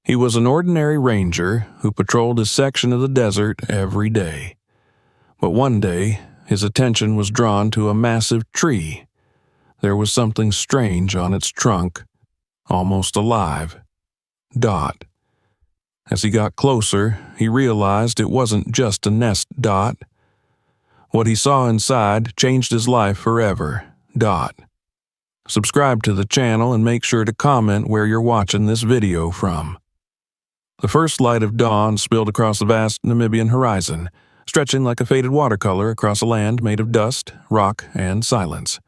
He was an ordinary ranger who patrolled his section of the desert every day. But one day, his attention was drawn to a massive tree. There was something strange on its trunk, almost alive. Dot. As he got closer, he realized it wasn't just a nest dot. What he saw inside changed his life forever. Dot. Subscribe to the channel and make sure to comment where you're watching this video from. The first light of dawn spilled across the vast Namibian horizon, stretching like a faded watercolor across a land made of dust, rock, and silence.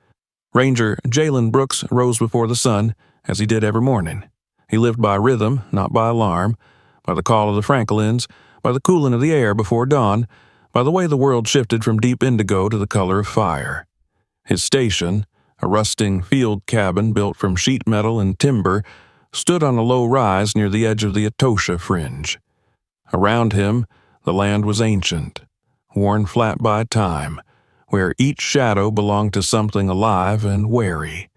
Ranger Jalen Brooks rose before the sun, as he did every morning. He lived by rhythm, not by alarm, by the call of the francolins, by the cooling of the air before dawn, by the way the world shifted from deep indigo to the color of fire. His station, a rusting field cabin built from sheet metal and timber, stood on a low rise near the edge of the Etosha fringe. Around him, the land was ancient, worn flat by time, where each shadow belonged to something alive and wary.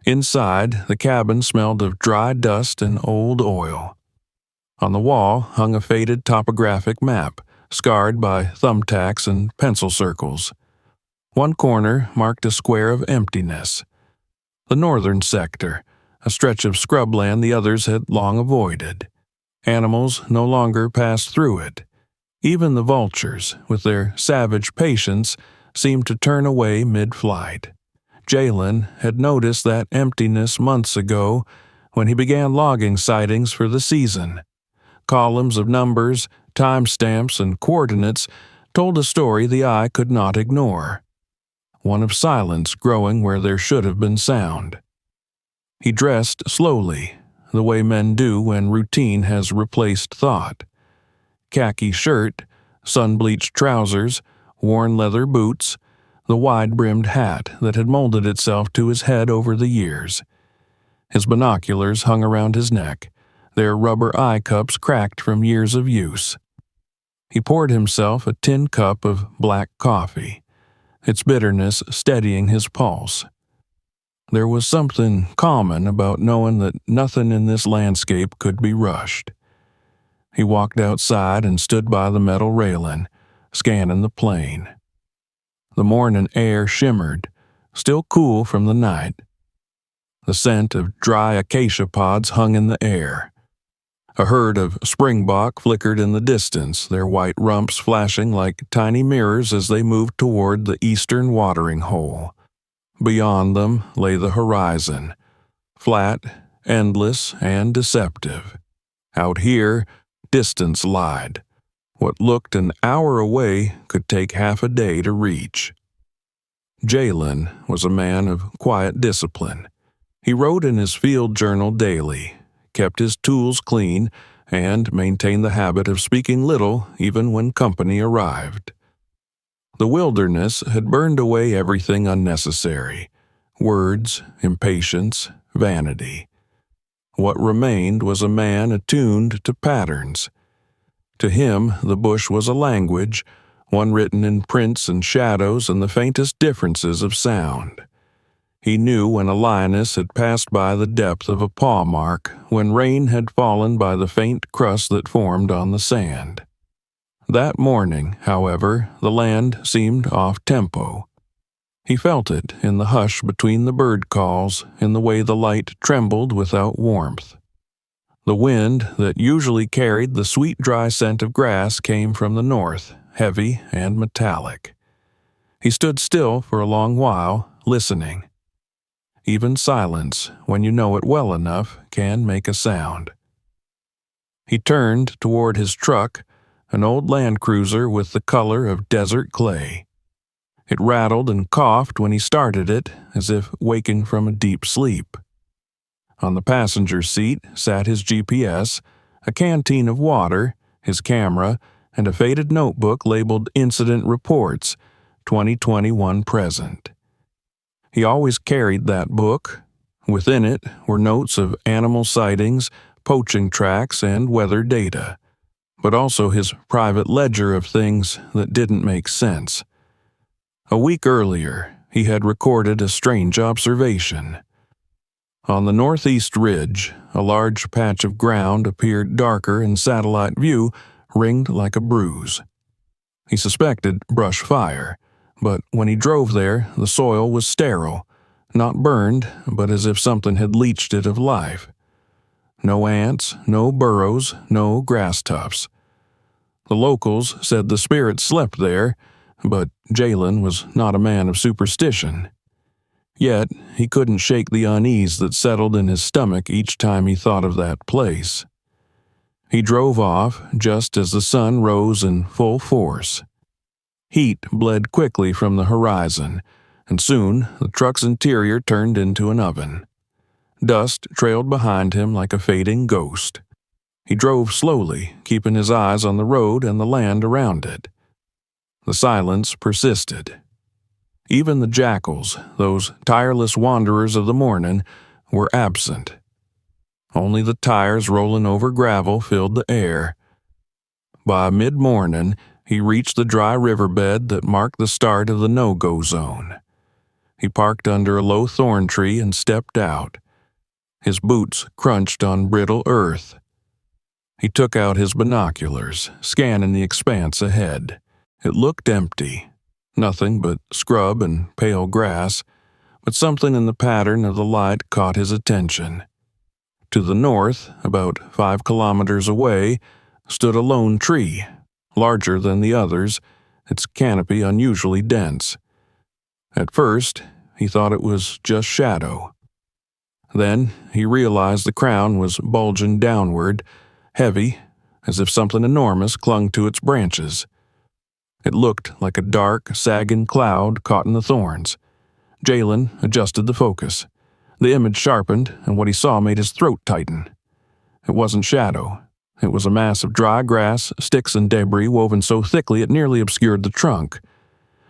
Inside, the cabin smelled of dry dust and old oil. On the wall hung a faded topographic map, scarred by thumbtacks and pencil circles. One corner marked a square of emptiness. The northern sector, a stretch of scrubland the others had long avoided. Animals no longer passed through it. Even the vultures, with their savage patience, seemed to turn away mid-flight. Jalen had noticed that emptiness months ago when he began logging sightings for the season. Columns of numbers, timestamps, and coordinates told a story the eye could not ignore. One of silence growing where there should have been sound. He dressed slowly, the way men do when routine has replaced thought. Khaki shirt, sun-bleached trousers, worn leather boots, the wide-brimmed hat that had molded itself to his head over the years. His binoculars hung around his neck, their rubber eye cups cracked from years of use. He poured himself a tin cup of black coffee, its bitterness steadying his pulse. There was something calming about knowing that nothing in this landscape could be rushed. He walked outside and stood by the metal railing, scanning the plain. The morning air shimmered, still cool from the night. The scent of dry acacia pods hung in the air. A herd of springbok flickered in the distance, their white rumps flashing like tiny mirrors as they moved toward the eastern watering hole. Beyond them lay the horizon, flat, endless, and deceptive. Out here, distance lied. What looked an hour away could take half a day to reach. Jalen was a man of quiet discipline. He wrote in his field journal daily, kept his tools clean, and maintained the habit of speaking little even when company arrived. The wilderness had burned away everything unnecessary: words, impatience, vanity. What remained was a man attuned to patterns. To him, the bush was a language, one written in prints and shadows and the faintest differences of sound. He knew when a lioness had passed by the depth of a paw mark, when rain had fallen by the faint crust that formed on the sand. That morning, however, the land seemed off-tempo. He felt it in the hush between the bird calls, in the way the light trembled without warmth. The wind that usually carried the sweet dry scent of grass came from the north, heavy and metallic. He stood still for a long while, listening. Even silence, when you know it well enough, can make a sound. He turned toward his truck, an old Land Cruiser with the color of desert clay. It rattled and coughed when he started it, as if waking from a deep sleep. On the passenger seat sat his GPS, a canteen of water, his camera, and a faded notebook labeled Incident Reports, 2021 present. He always carried that book. Within it were notes of animal sightings, poaching tracks, and weather data, but also his private ledger of things that didn't make sense. A week earlier, he had recorded a strange observation. On the northeast ridge, a large patch of ground appeared darker in satellite view, ringed like a bruise. He suspected brush fire, but when he drove there, the soil was sterile, not burned, but as if something had leached it of life. No ants, no burrows, no grass tufts. The locals said the spirits slept there, but Jalen was not a man of superstition. Yet he couldn't shake the unease that settled in his stomach each time he thought of that place. He drove off just as the sun rose in full force. Heat bled quickly from the horizon, and soon the truck's interior turned into an oven. Dust trailed behind him like a fading ghost. He drove slowly, keeping his eyes on the road and the land around it. The silence persisted. Even the jackals, those tireless wanderers of the morning, were absent. Only the tires rolling over gravel filled the air. By mid-morning, he reached the dry riverbed that marked the start of the no-go zone. He parked under a low thorn tree and stepped out. His boots crunched on brittle earth. He took out his binoculars, scanning the expanse ahead. It looked empty. Nothing but scrub and pale grass, but something in the pattern of the light caught his attention. To the north, about 5 kilometers away, stood a lone tree, larger than the others, its canopy unusually dense. At first, he thought it was just shadow. Then he realized the crown was bulging downward, heavy, as if something enormous clung to its branches. It looked like a dark, sagging cloud caught in the thorns. Jalen adjusted the focus. The image sharpened, and what he saw made his throat tighten. It wasn't shadow. It was a mass of dry grass, sticks, and debris woven so thickly it nearly obscured the trunk.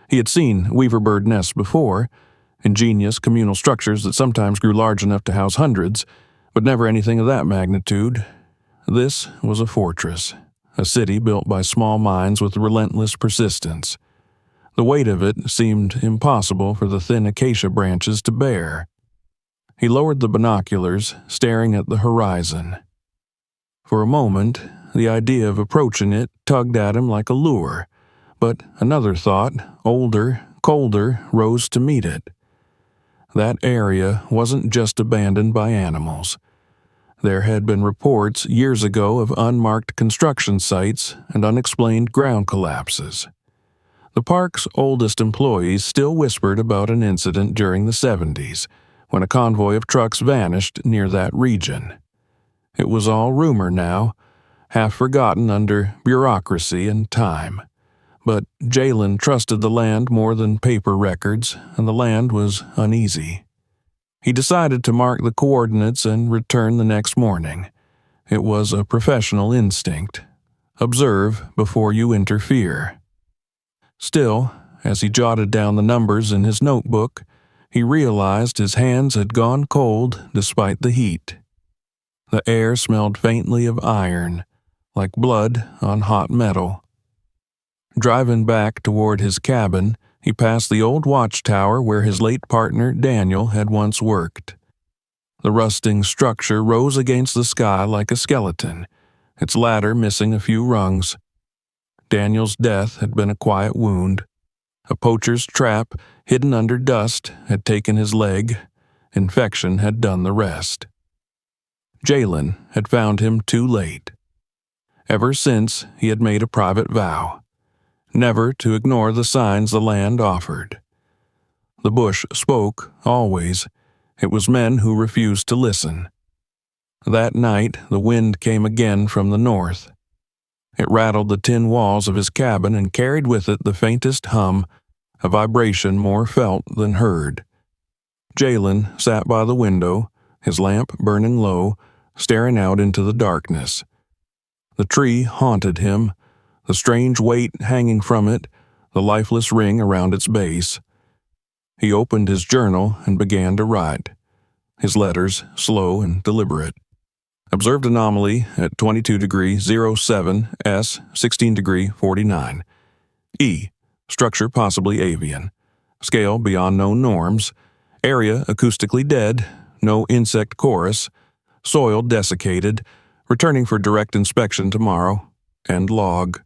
He had seen weaverbird nests before, ingenious communal structures that sometimes grew large enough to house hundreds, but never anything of that magnitude. This was a fortress, a city built by small minds with relentless persistence. The weight of it seemed impossible for the thin acacia branches to bear. He lowered the binoculars, staring at the horizon. For a moment, the idea of approaching it tugged at him like a lure, but another thought, older, colder, rose to meet it. That area wasn't just abandoned by animals. There had been reports years ago of unmarked construction sites and unexplained ground collapses. The park's oldest employees still whispered about an incident during the 70s, when a convoy of trucks vanished near that region. It was all rumor now, half forgotten under bureaucracy and time. But Jalen trusted the land more than paper records, and the land was uneasy. He decided to mark the coordinates and return the next morning. It was a professional instinct. Observe before you interfere. Still, as he jotted down the numbers in his notebook, he realized his hands had gone cold despite the heat. The air smelled faintly of iron, like blood on hot metal. Driving back toward his cabin, he passed the old watchtower where his late partner Daniel had once worked. The rusting structure rose against the sky like a skeleton, its ladder missing a few rungs. Daniel's death had been a quiet wound. A poacher's trap, hidden under dust, had taken his leg. Infection had done the rest. Jalen had found him too late. Ever since, he had made a private vow never to ignore the signs the land offered. The bush spoke, always. It was men who refused to listen. That night, the wind came again from the north. It rattled the tin walls of his cabin and carried with it the faintest hum, a vibration more felt than heard. Jalen sat by the window, his lamp burning low, staring out into the darkness. The tree haunted him, the strange weight hanging from it, the lifeless ring around its base. He opened his journal and began to write, his letters slow and deliberate. Observed anomaly at 22°07 S, 16°49. E. Structure possibly avian. Scale beyond known norms. Area acoustically dead. no insect chorus, soil desiccated, returning for direct inspection tomorrow, end log.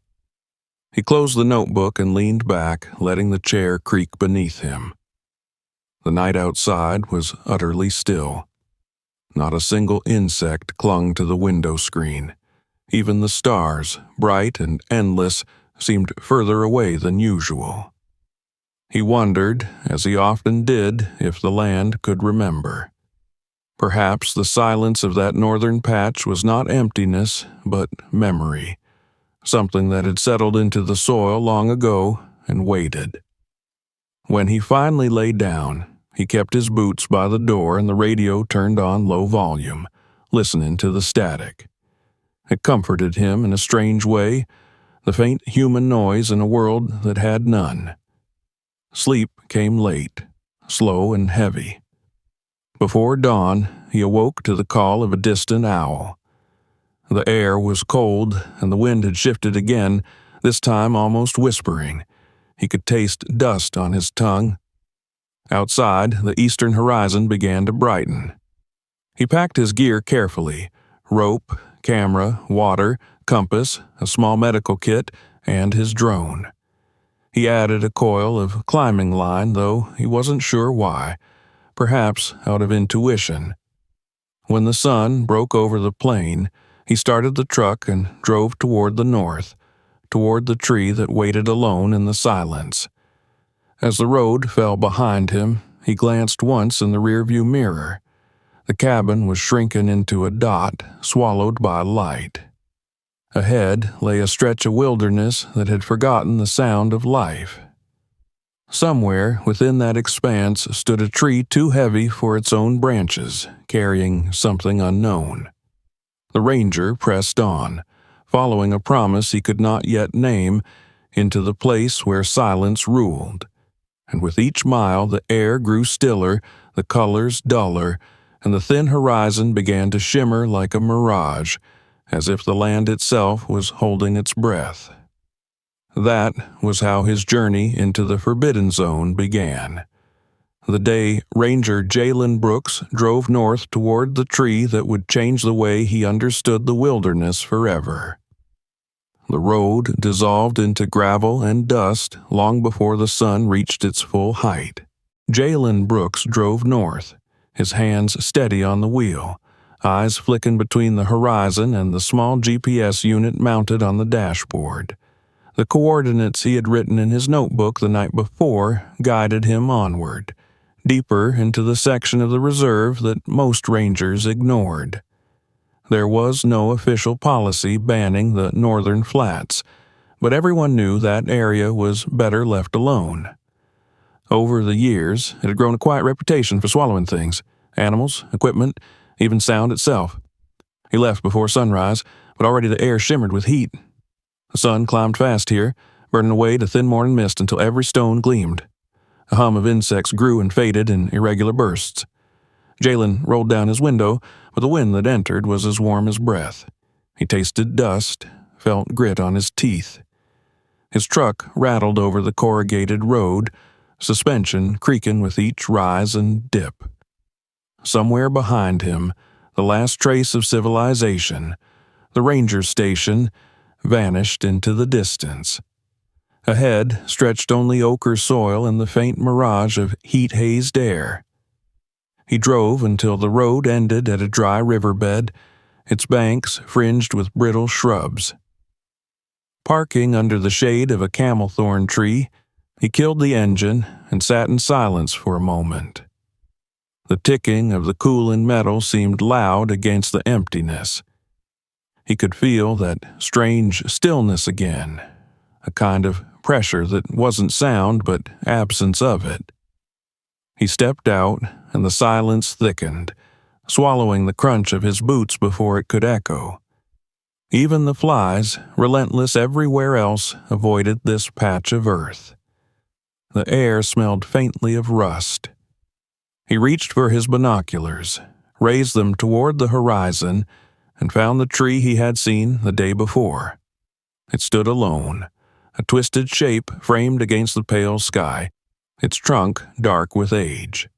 He closed the notebook and leaned back, letting the chair creak beneath him. The night outside was utterly still. Not a single insect clung to the window screen. Even the stars, bright and endless, seemed further away than usual. He wondered, as he often did, if the land could remember. Perhaps the silence of that northern patch was not emptiness, but memory, something that had settled into the soil long ago and waited. When he finally lay down, he kept his boots by the door and the radio turned on low volume, listening to the static. It comforted him in a strange way, the faint human noise in a world that had none. Sleep came late, slow and heavy. Before dawn, he awoke to the call of a distant owl. The air was cold, and the wind had shifted again, this time almost whispering. He could taste dust on his tongue. Outside, the eastern horizon began to brighten. He packed his gear carefully: rope, camera, water, compass, a small medical kit, and his drone. He added a coil of climbing line, though he wasn't sure why, perhaps out of intuition. When the sun broke over the plain, he started the truck and drove toward the north, toward the tree that waited alone in the silence. As the road fell behind him, he glanced once in the rearview mirror. The cabin was shrinking into a dot, swallowed by light. Ahead lay a stretch of wilderness that had forgotten the sound of life. Somewhere within that expanse stood a tree too heavy for its own branches, carrying something unknown. The ranger pressed on, following a promise he could not yet name, into the place where silence ruled. And with each mile the air grew stiller, the colors duller, and the thin horizon began to shimmer like a mirage, as if the land itself was holding its breath. That was how his journey into the Forbidden Zone began. The day Ranger Jalen Brooks drove north toward the tree that would change the way he understood the wilderness forever. The road dissolved into gravel and dust long before the sun reached its full height. Jalen Brooks drove north, his hands steady on the wheel, eyes flicking between the horizon and the small GPS unit mounted on the dashboard. The coordinates he had written in his notebook the night before guided him onward, deeper into the section of the reserve that most rangers ignored. There was no official policy banning the northern flats, but everyone knew that area was better left alone. Over the years, it had grown a quiet reputation for swallowing things: animals, equipment, even sound itself. He left before sunrise, but already the air shimmered with heat. The sun climbed fast here, burning away to thin morning mist until every stone gleamed. A hum of insects grew and faded in irregular bursts. Jalen rolled down his window, but the wind that entered was as warm as breath. He tasted dust, felt grit on his teeth. His truck rattled over the corrugated road, suspension creaking with each rise and dip. Somewhere behind him, the last trace of civilization, the ranger station, vanished into the distance. Ahead stretched only ochre soil and the faint mirage of heat-hazed air. He drove until the road ended at a dry riverbed, its banks fringed with brittle shrubs. Parking under the shade of a camelthorn tree, he killed the engine and sat in silence for a moment. The ticking of the cooling metal seemed loud against the emptiness. He could feel that strange stillness again, a kind of pressure that wasn't sound but absence of it. He stepped out, and the silence thickened, swallowing the crunch of his boots before it could echo. Even the flies, relentless everywhere else, avoided this patch of earth. The air smelled faintly of rust. He reached for his binoculars, raised them toward the horizon, and found the tree he had seen the day before. It stood alone, a twisted shape framed against the pale sky, its trunk dark with age.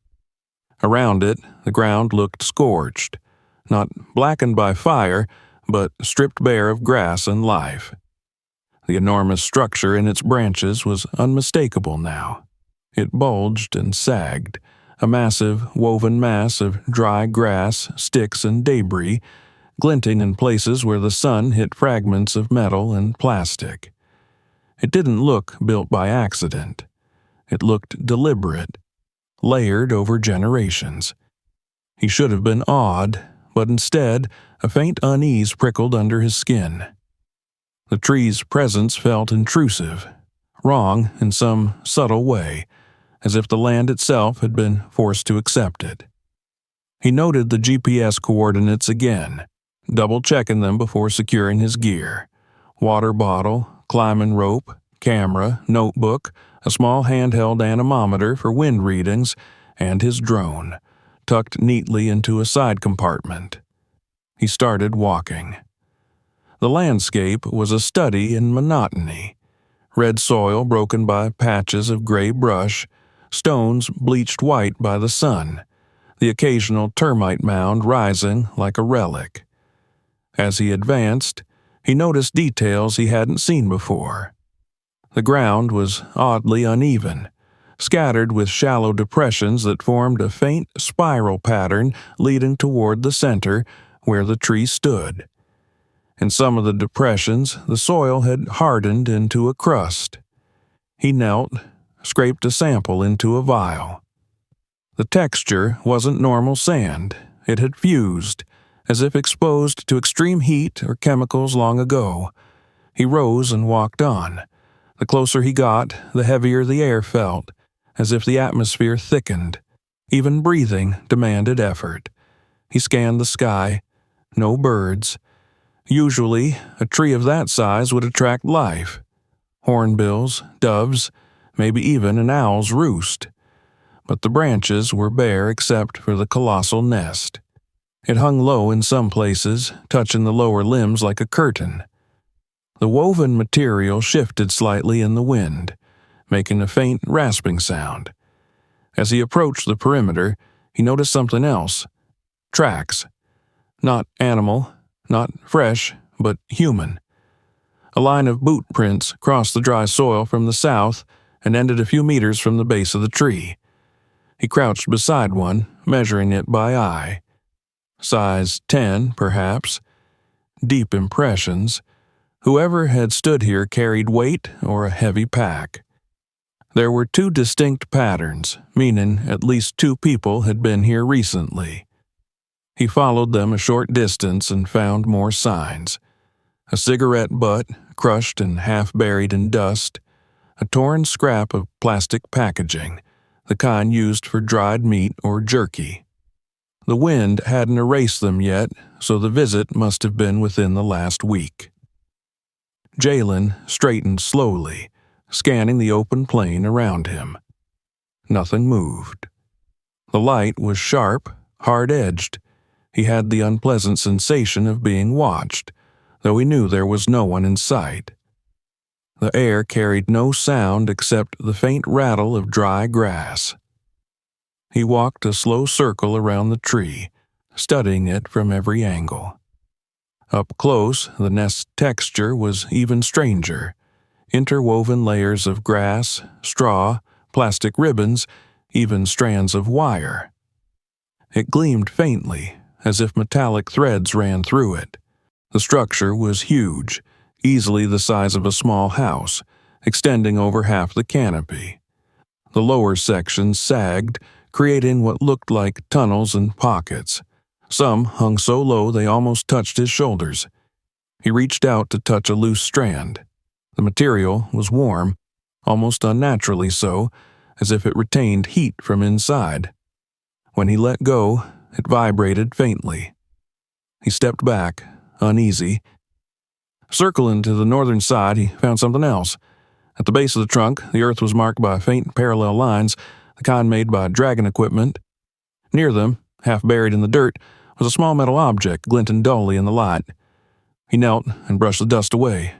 Around it, the ground looked scorched, not blackened by fire, but stripped bare of grass and life. The enormous structure in its branches was unmistakable now. It bulged and sagged, a massive, woven mass of dry grass, sticks, and debris, glinting in places where the sun hit fragments of metal and plastic. It didn't look built by accident. It looked deliberate, layered over generations. He should have been awed, but instead, a faint unease prickled under his skin. The tree's presence felt intrusive, wrong in some subtle way, as if the land itself had been forced to accept it. He noted the GPS coordinates again, double-checking them before securing his gear. Water bottle, climbing rope, camera, notebook, a small handheld anemometer for wind readings, and his drone, tucked neatly into a side compartment. He started walking. The landscape was a study in monotony. Red soil broken by patches of gray brush, stones bleached white by the sun, the occasional termite mound rising like a relic. As he advanced, he noticed details he hadn't seen before. The ground was oddly uneven, scattered with shallow depressions that formed a faint spiral pattern leading toward the center where the tree stood. In some of the depressions, the soil had hardened into a crust. He knelt, scraped a sample into a vial. The texture wasn't normal sand. It had fused, as if exposed to extreme heat or chemicals long ago. He rose and walked on. The closer he got, the heavier the air felt, as if the atmosphere thickened. Even breathing demanded effort. He scanned the sky. No birds. Usually, a tree of that size would attract life. Hornbills, doves, maybe even an owl's roost. But the branches were bare except for the colossal nest. It hung low in some places, touching the lower limbs like a curtain. The woven material shifted slightly in the wind, making a faint rasping sound. As he approached the perimeter, he noticed something else. Tracks. Not animal, not fresh, but human. A line of boot prints crossed the dry soil from the south and ended a few meters from the base of the tree. He crouched beside one, measuring it by eye. Size 10, perhaps. Deep impressions. Whoever had stood here carried weight or a heavy pack. There were two distinct patterns, meaning at least two people had been here recently. He followed them a short distance and found more signs. A cigarette butt, crushed and half buried in dust. A torn scrap of plastic packaging, the kind used for dried meat or jerky. The wind hadn't erased them yet, so the visit must have been within the last week. Jalen straightened slowly, scanning the open plain around him. Nothing moved. The light was sharp, hard-edged. He had the unpleasant sensation of being watched, though he knew there was no one in sight. The air carried no sound except the faint rattle of dry grass. He walked a slow circle around the tree, studying it from every angle. Up close, the nest's texture was even stranger. Interwoven layers of grass, straw, plastic ribbons, even strands of wire. It gleamed faintly, as if metallic threads ran through it. The structure was huge, easily the size of a small house, extending over half the canopy. The lower sections sagged, creating what looked like tunnels and pockets. Some hung so low they almost touched his shoulders. He reached out to touch a loose strand. The material was warm, almost unnaturally so, as if it retained heat from inside. When he let go, it vibrated faintly. He stepped back, uneasy. Circling to the northern side, he found something else. At the base of the trunk, the earth was marked by faint parallel lines, the kind made by dragon equipment. Near them, half buried in the dirt, was a small metal object glinting dully in the light. He knelt and brushed the dust away.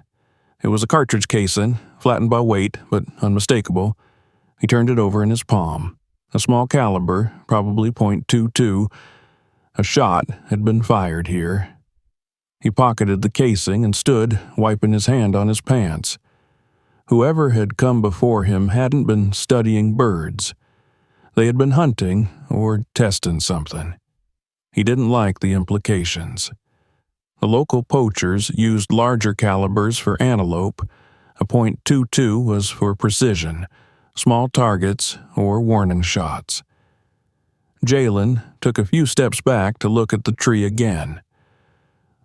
It was a cartridge casing, flattened by weight, but unmistakable. He turned it over in his palm. A small caliber, probably .22. A shot had been fired here. He pocketed the casing and stood, wiping his hand on his pants. Whoever had come before him hadn't been studying birds. They had been hunting or testing something. He didn't like the implications. The local poachers used larger calibers for antelope. A .22 was for precision, small targets, or warning shots. Jalen took a few steps back to look at the tree again.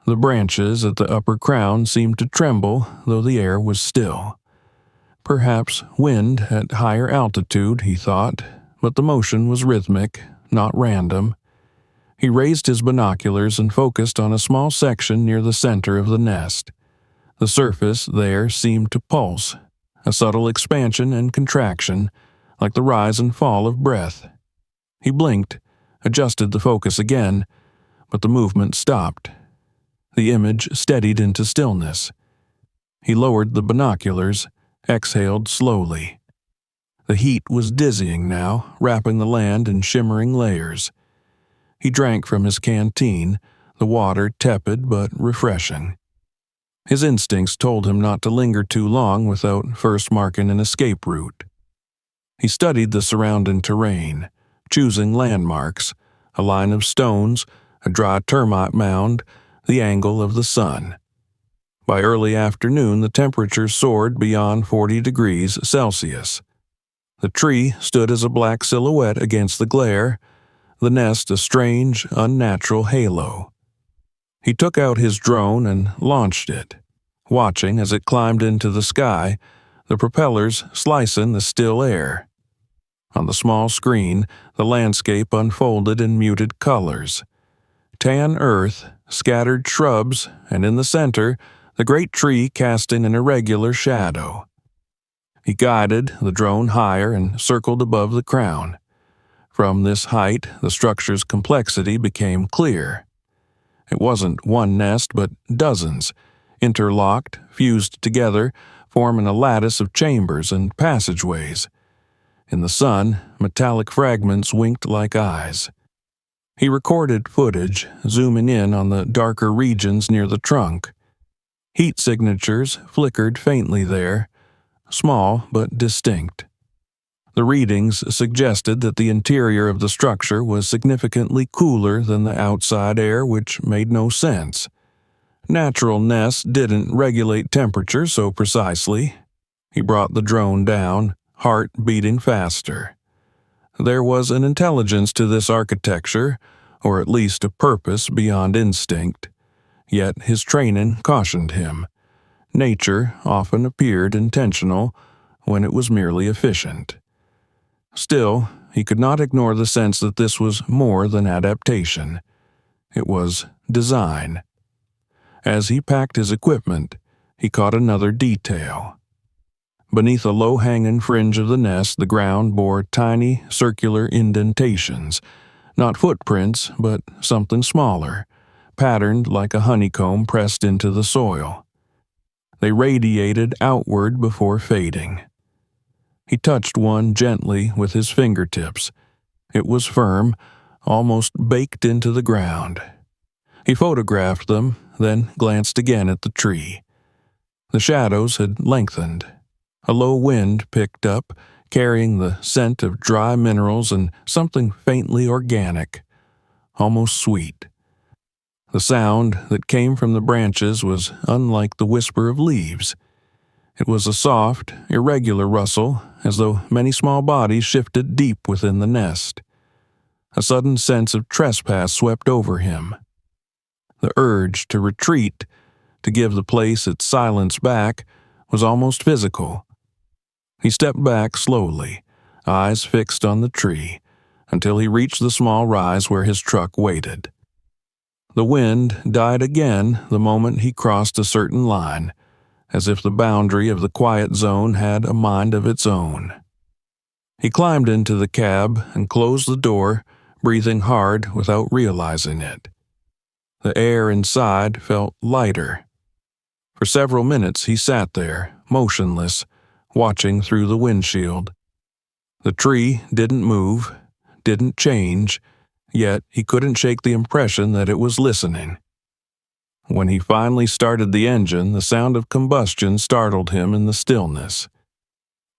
The branches at the upper crown seemed to tremble, though the air was still. Perhaps wind at higher altitude, he thought, but the motion was rhythmic, not random. He raised his binoculars and focused on a small section near the center of the nest. The surface there seemed to pulse, a subtle expansion and contraction, like the rise and fall of breath. He blinked, adjusted the focus again, but the movement stopped. The image steadied into stillness. He lowered the binoculars, exhaled slowly. The heat was dizzying now, wrapping the land in shimmering layers. He drank from his canteen, the water tepid but refreshing. His instincts told him not to linger too long without first marking an escape route. He studied the surrounding terrain, choosing landmarks, a line of stones, a dry termite mound, the angle of the sun. By early afternoon, the temperature soared beyond 40 degrees Celsius. The tree stood as a black silhouette against the glare, the nest a strange, unnatural halo. He took out his drone and launched it, watching as it climbed into the sky, the propellers slicing the still air. On the small screen, the landscape unfolded in muted colors. Tan earth, scattered shrubs, and in the center, the great tree casting an irregular shadow. He guided the drone higher and circled above the crown. From this height, the structure's complexity became clear. It wasn't one nest, but dozens, interlocked, fused together, forming a lattice of chambers and passageways. In the sun, metallic fragments winked like eyes. He recorded footage, zooming in on the darker regions near the trunk. Heat signatures flickered faintly there, small but distinct. The readings suggested that the interior of the structure was significantly cooler than the outside air, which made no sense. Natural nests didn't regulate temperature so precisely. He brought the drone down, heart beating faster. There was an intelligence to this architecture, or at least a purpose beyond instinct. Yet his training cautioned him. Nature often appeared intentional when it was merely efficient. Still, he could not ignore the sense that this was more than adaptation. It was design. As he packed his equipment, he caught another detail. Beneath a low-hanging fringe of the nest, the ground bore tiny, circular indentations, not footprints, but something smaller, patterned like a honeycomb pressed into the soil. They radiated outward before fading. He touched one gently with his fingertips. It was firm, almost baked into the ground. He photographed them, then glanced again at the tree. The shadows had lengthened. A low wind picked up, carrying the scent of dry minerals and something faintly organic, almost sweet. The sound that came from the branches was unlike the whisper of leaves. It was a soft, irregular rustle, as though many small bodies shifted deep within the nest. A sudden sense of trespass swept over him. The urge to retreat, to give the place its silence back, was almost physical. He stepped back slowly, eyes fixed on the tree, until he reached the small rise where his truck waited. The wind died again the moment he crossed a certain line, as if the boundary of the quiet zone had a mind of its own. He climbed into the cab and closed the door, breathing hard without realizing it. The air inside felt lighter. For several minutes he sat there, motionless, watching through the windshield. The tree didn't move, didn't change, yet he couldn't shake the impression that it was listening. When he finally started the engine, the sound of combustion startled him in the stillness.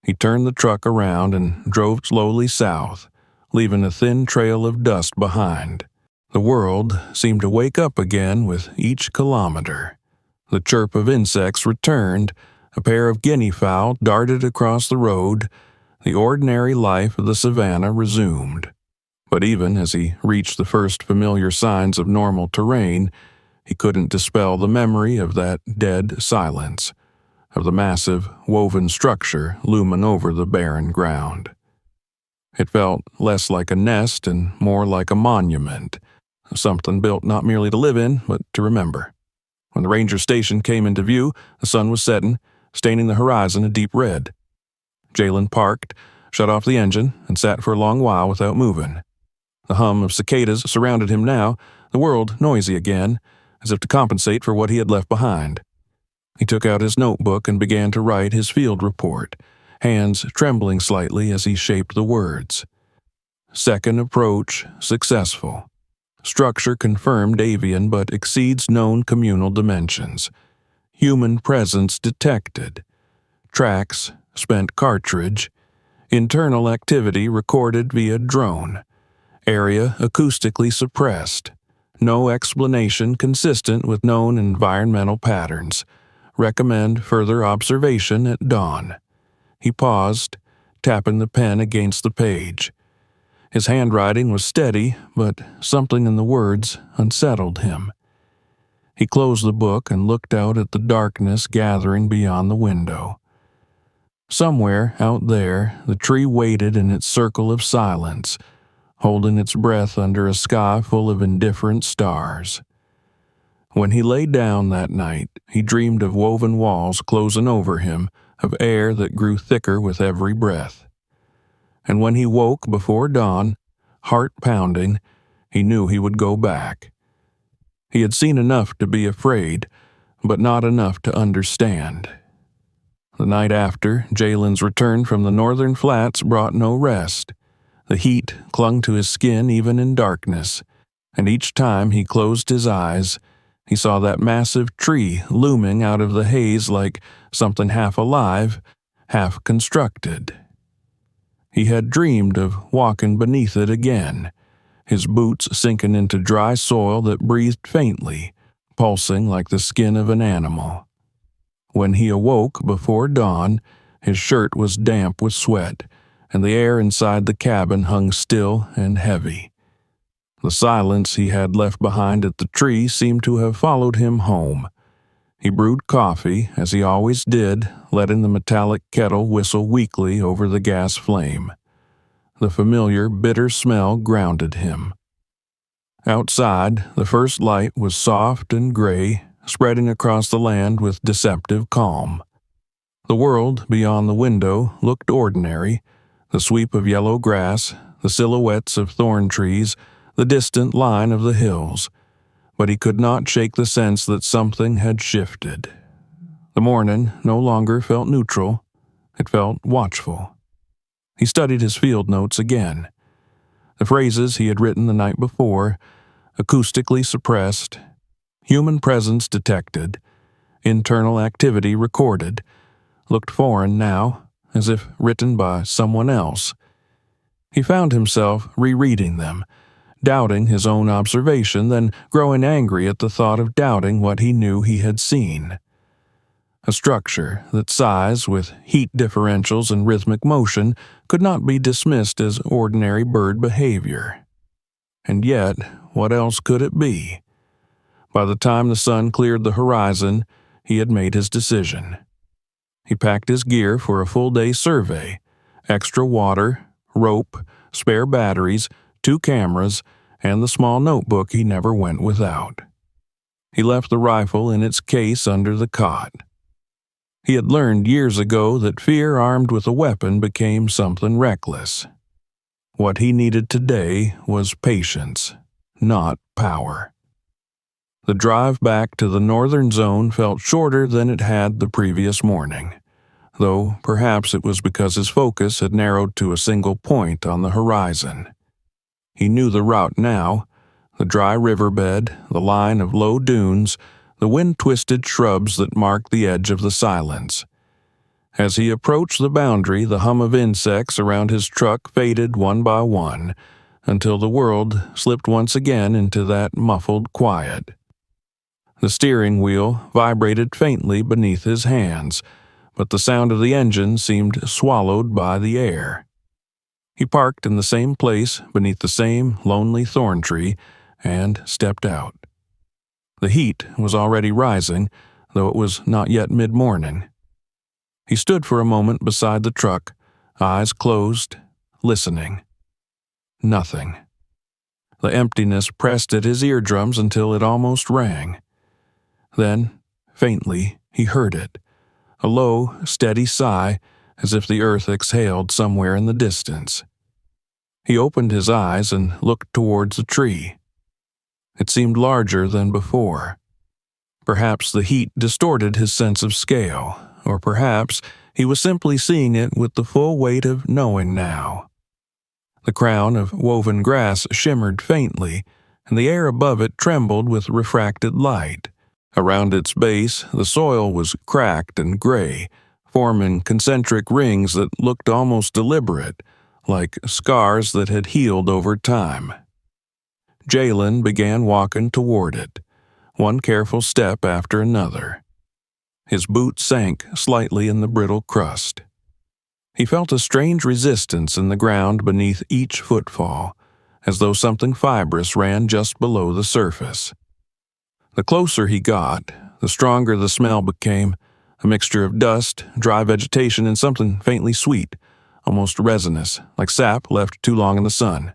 He turned the truck around and drove slowly south, leaving a thin trail of dust behind. The world seemed to wake up again with each kilometer. The chirp of insects returned, a pair of guinea fowl darted across the road, the ordinary life of the savannah resumed. But even as he reached the first familiar signs of normal terrain, he couldn't dispel the memory of that dead silence, of the massive, woven structure looming over the barren ground. It felt less like a nest and more like a monument, something built not merely to live in, but to remember. When the ranger station came into view, the sun was setting, staining the horizon a deep red. Jalen parked, shut off the engine, and sat for a long while without moving. The hum of cicadas surrounded him now, the world noisy again, as if to compensate for what he had left behind. He took out his notebook and began to write his field report, hands trembling slightly as he shaped the words. Second approach successful. Structure confirmed avian but exceeds known communal dimensions. Human presence detected. Tracks, spent cartridge. Internal activity recorded via drone. Area acoustically suppressed. No explanation consistent with known environmental patterns. Recommend further observation at dawn. He paused, tapping the pen against the page. His handwriting was steady, but something in the words unsettled him. He closed the book and looked out at the darkness gathering beyond the window. Somewhere out there, the tree waited in its circle of silence, holding its breath under a sky full of indifferent stars. When he lay down that night, he dreamed of woven walls closing over him, of air that grew thicker with every breath. And when he woke before dawn, heart pounding, he knew he would go back. He had seen enough to be afraid, but not enough to understand. The night after, Jalen's return from the northern flats brought no rest. The heat clung to his skin even in darkness, and each time he closed his eyes, he saw that massive tree looming out of the haze like something half alive, half constructed. He had dreamed of walking beneath it again, his boots sinking into dry soil that breathed faintly, pulsing like the skin of an animal. When he awoke before dawn, his shirt was damp with sweat, and the air inside the cabin hung still and heavy. The silence he had left behind at the tree seemed to have followed him home. He brewed coffee, as he always did, letting the metallic kettle whistle weakly over the gas flame. The familiar, bitter smell grounded him. Outside, the first light was soft and gray, spreading across the land with deceptive calm. The world beyond the window looked ordinary, the sweep of yellow grass, the silhouettes of thorn trees, the distant line of the hills, but he could not shake the sense that something had shifted. The morning no longer felt neutral, it felt watchful. He studied his field notes again. The phrases he had written the night before, acoustically suppressed, human presence detected, internal activity recorded, looked foreign now, as if written by someone else. He found himself rereading them, doubting his own observation, then growing angry at the thought of doubting what he knew he had seen. A structure that size, with heat differentials and rhythmic motion, could not be dismissed as ordinary bird behavior. And yet, what else could it be? By the time the sun cleared the horizon, he had made his decision. He packed his gear for a full-day survey, extra water, rope, spare batteries, 2 cameras, and the small notebook he never went without. He left the rifle in its case under the cot. He had learned years ago that fear armed with a weapon became something reckless. What he needed today was patience, not power. The drive back to the northern zone felt shorter than it had the previous morning. though perhaps it was because his focus had narrowed to a single point on the horizon. He knew the route now: the dry riverbed, the line of low dunes, the wind-twisted shrubs that marked the edge of the silence. As he approached the boundary, the hum of insects around his truck faded one by one, until the world slipped once again into that muffled quiet. The steering wheel vibrated faintly beneath his hands, but the sound of the engine seemed swallowed by the air. He parked in the same place beneath the same lonely thorn tree and stepped out. The heat was already rising, though it was not yet mid-morning. He stood for a moment beside the truck, eyes closed, listening. Nothing. The emptiness pressed at his eardrums until it almost rang. Then, faintly, he heard it, a low, steady sigh, as if the earth exhaled somewhere in the distance. He opened his eyes and looked towards the tree. It seemed larger than before. Perhaps the heat distorted his sense of scale, or perhaps he was simply seeing it with the full weight of knowing now. The crown of woven grass shimmered faintly, and the air above it trembled with refracted light. Around its base, the soil was cracked and gray, forming concentric rings that looked almost deliberate, like scars that had healed over time. Jalen began walking toward it, one careful step after another. His boot sank slightly in the brittle crust. He felt a strange resistance in the ground beneath each footfall, as though something fibrous ran just below the surface. The closer he got, the stronger the smell became, a mixture of dust, dry vegetation, and something faintly sweet, almost resinous, like sap left too long in the sun.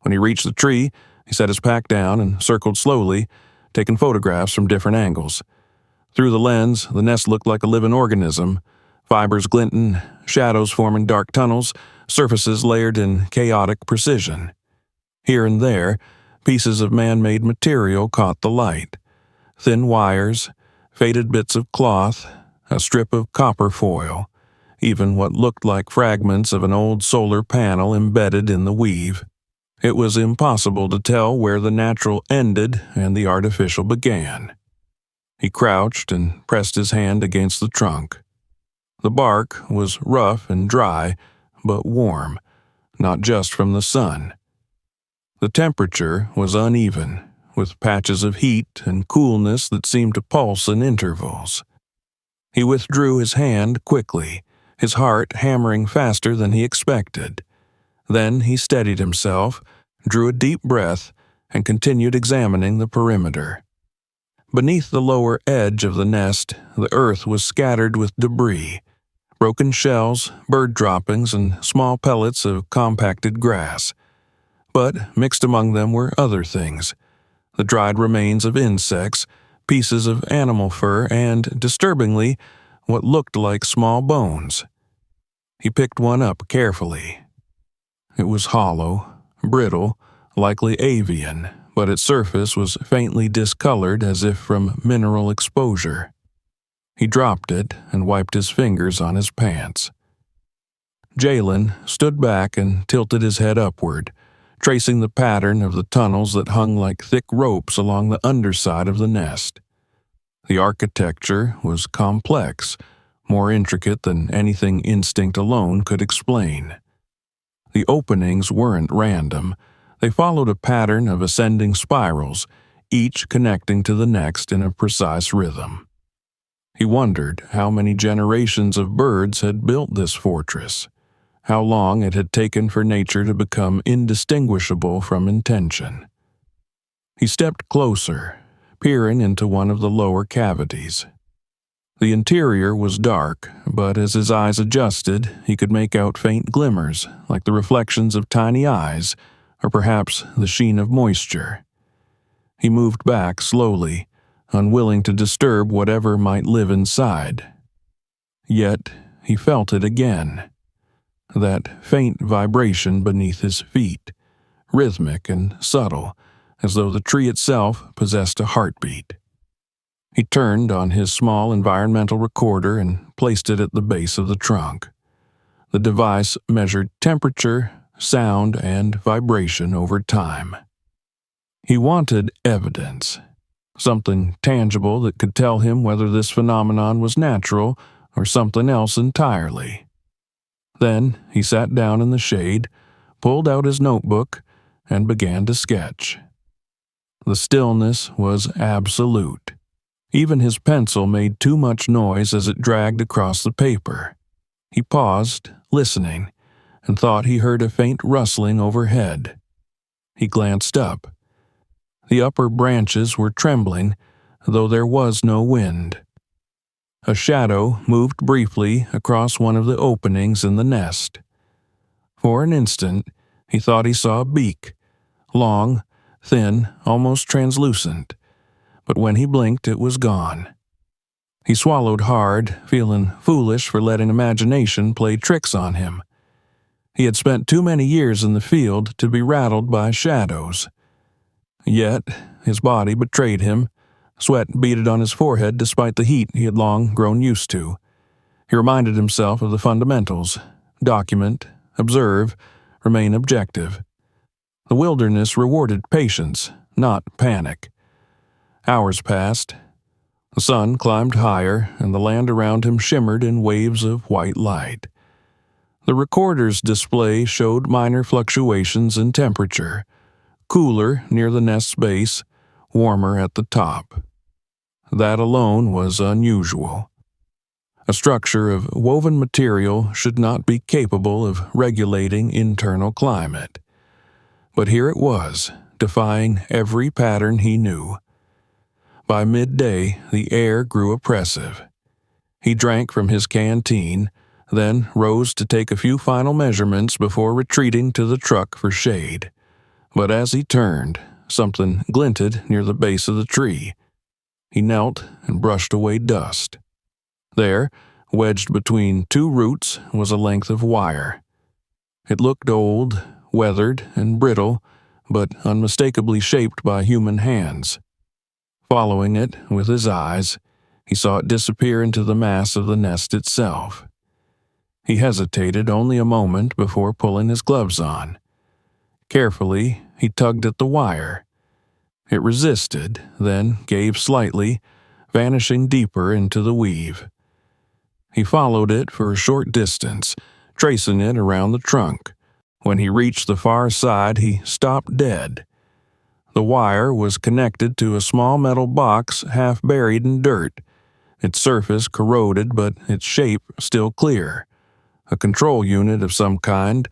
When he reached the tree, he set his pack down and circled slowly, taking photographs from different angles. Through the lens, the nest looked like a living organism, fibers glinting, shadows forming dark tunnels, surfaces layered in chaotic precision. Here and there, pieces of man-made material caught the light. Thin wires, faded bits of cloth, a strip of copper foil, even what looked like fragments of an old solar panel embedded in the weave. It was impossible to tell where the natural ended and the artificial began. He crouched and pressed his hand against the trunk. The bark was rough and dry, but warm, not just from the sun. The temperature was uneven, with patches of heat and coolness that seemed to pulse in intervals. He withdrew his hand quickly, his heart hammering faster than he expected. Then he steadied himself, drew a deep breath, and continued examining the perimeter. Beneath the lower edge of the nest, the earth was scattered with debris, broken shells, bird droppings, and small pellets of compacted grass. But mixed among them were other things: the dried remains of insects, pieces of animal fur, and, disturbingly, what looked like small bones. He picked one up carefully. It was hollow, brittle, likely avian, but its surface was faintly discolored as if from mineral exposure. He dropped it and wiped his fingers on his pants. Jalen stood back and tilted his head upward, tracing the pattern of the tunnels that hung like thick ropes along the underside of the nest. The architecture was complex, more intricate than anything instinct alone could explain. The openings weren't random. They followed a pattern of ascending spirals, each connecting to the next in a precise rhythm. He wondered how many generations of birds had built this fortress, how long it had taken for nature to become indistinguishable from intention. He stepped closer, peering into one of the lower cavities. The interior was dark, but as his eyes adjusted, he could make out faint glimmers, like the reflections of tiny eyes, or perhaps the sheen of moisture. He moved back slowly, unwilling to disturb whatever might live inside. Yet he felt it again, that faint vibration beneath his feet, rhythmic and subtle, as though the tree itself possessed a heartbeat. He turned on his small environmental recorder and placed it at the base of the trunk. The device measured temperature, sound, and vibration over time. He wanted evidence, something tangible that could tell him whether this phenomenon was natural or something else entirely. Then he sat down in the shade, pulled out his notebook, and began to sketch. The stillness was absolute. Even his pencil made too much noise as it dragged across the paper. He paused, listening, and thought he heard a faint rustling overhead. He glanced up. The upper branches were trembling, though there was no wind. A shadow moved briefly across one of the openings in the nest. For an instant, he thought he saw a beak, long, thin, almost translucent, but when he blinked it was gone. He swallowed hard, feeling foolish for letting imagination play tricks on him. He had spent too many years in the field to be rattled by shadows. Yet, his body betrayed him. Sweat beaded on his forehead despite the heat he had long grown used to. He reminded himself of the fundamentals: document, observe, remain objective. The wilderness rewarded patience, not panic. Hours passed. The sun climbed higher, and the land around him shimmered in waves of white light. The recorder's display showed minor fluctuations in temperature, cooler near the nest's base, warmer at the top. That alone was unusual. A structure of woven material should not be capable of regulating internal climate. But here it was, defying every pattern he knew. By midday, the air grew oppressive. He drank from his canteen, then rose to take a few final measurements before retreating to the truck for shade. But as he turned, something glinted near the base of the tree. He knelt and brushed away dust. There, wedged between two roots, was a length of wire. It looked old, weathered, and brittle, but unmistakably shaped by human hands. Following it with his eyes, he saw it disappear into the mass of the nest itself. He hesitated only a moment before pulling his gloves on. Carefully, he tugged at the wire. It resisted, then gave slightly, vanishing deeper into the weave. He followed it for a short distance, tracing it around the trunk. When he reached the far side, he stopped dead. The wire was connected to a small metal box half buried in dirt, its surface corroded but its shape still clear. A control unit of some kind,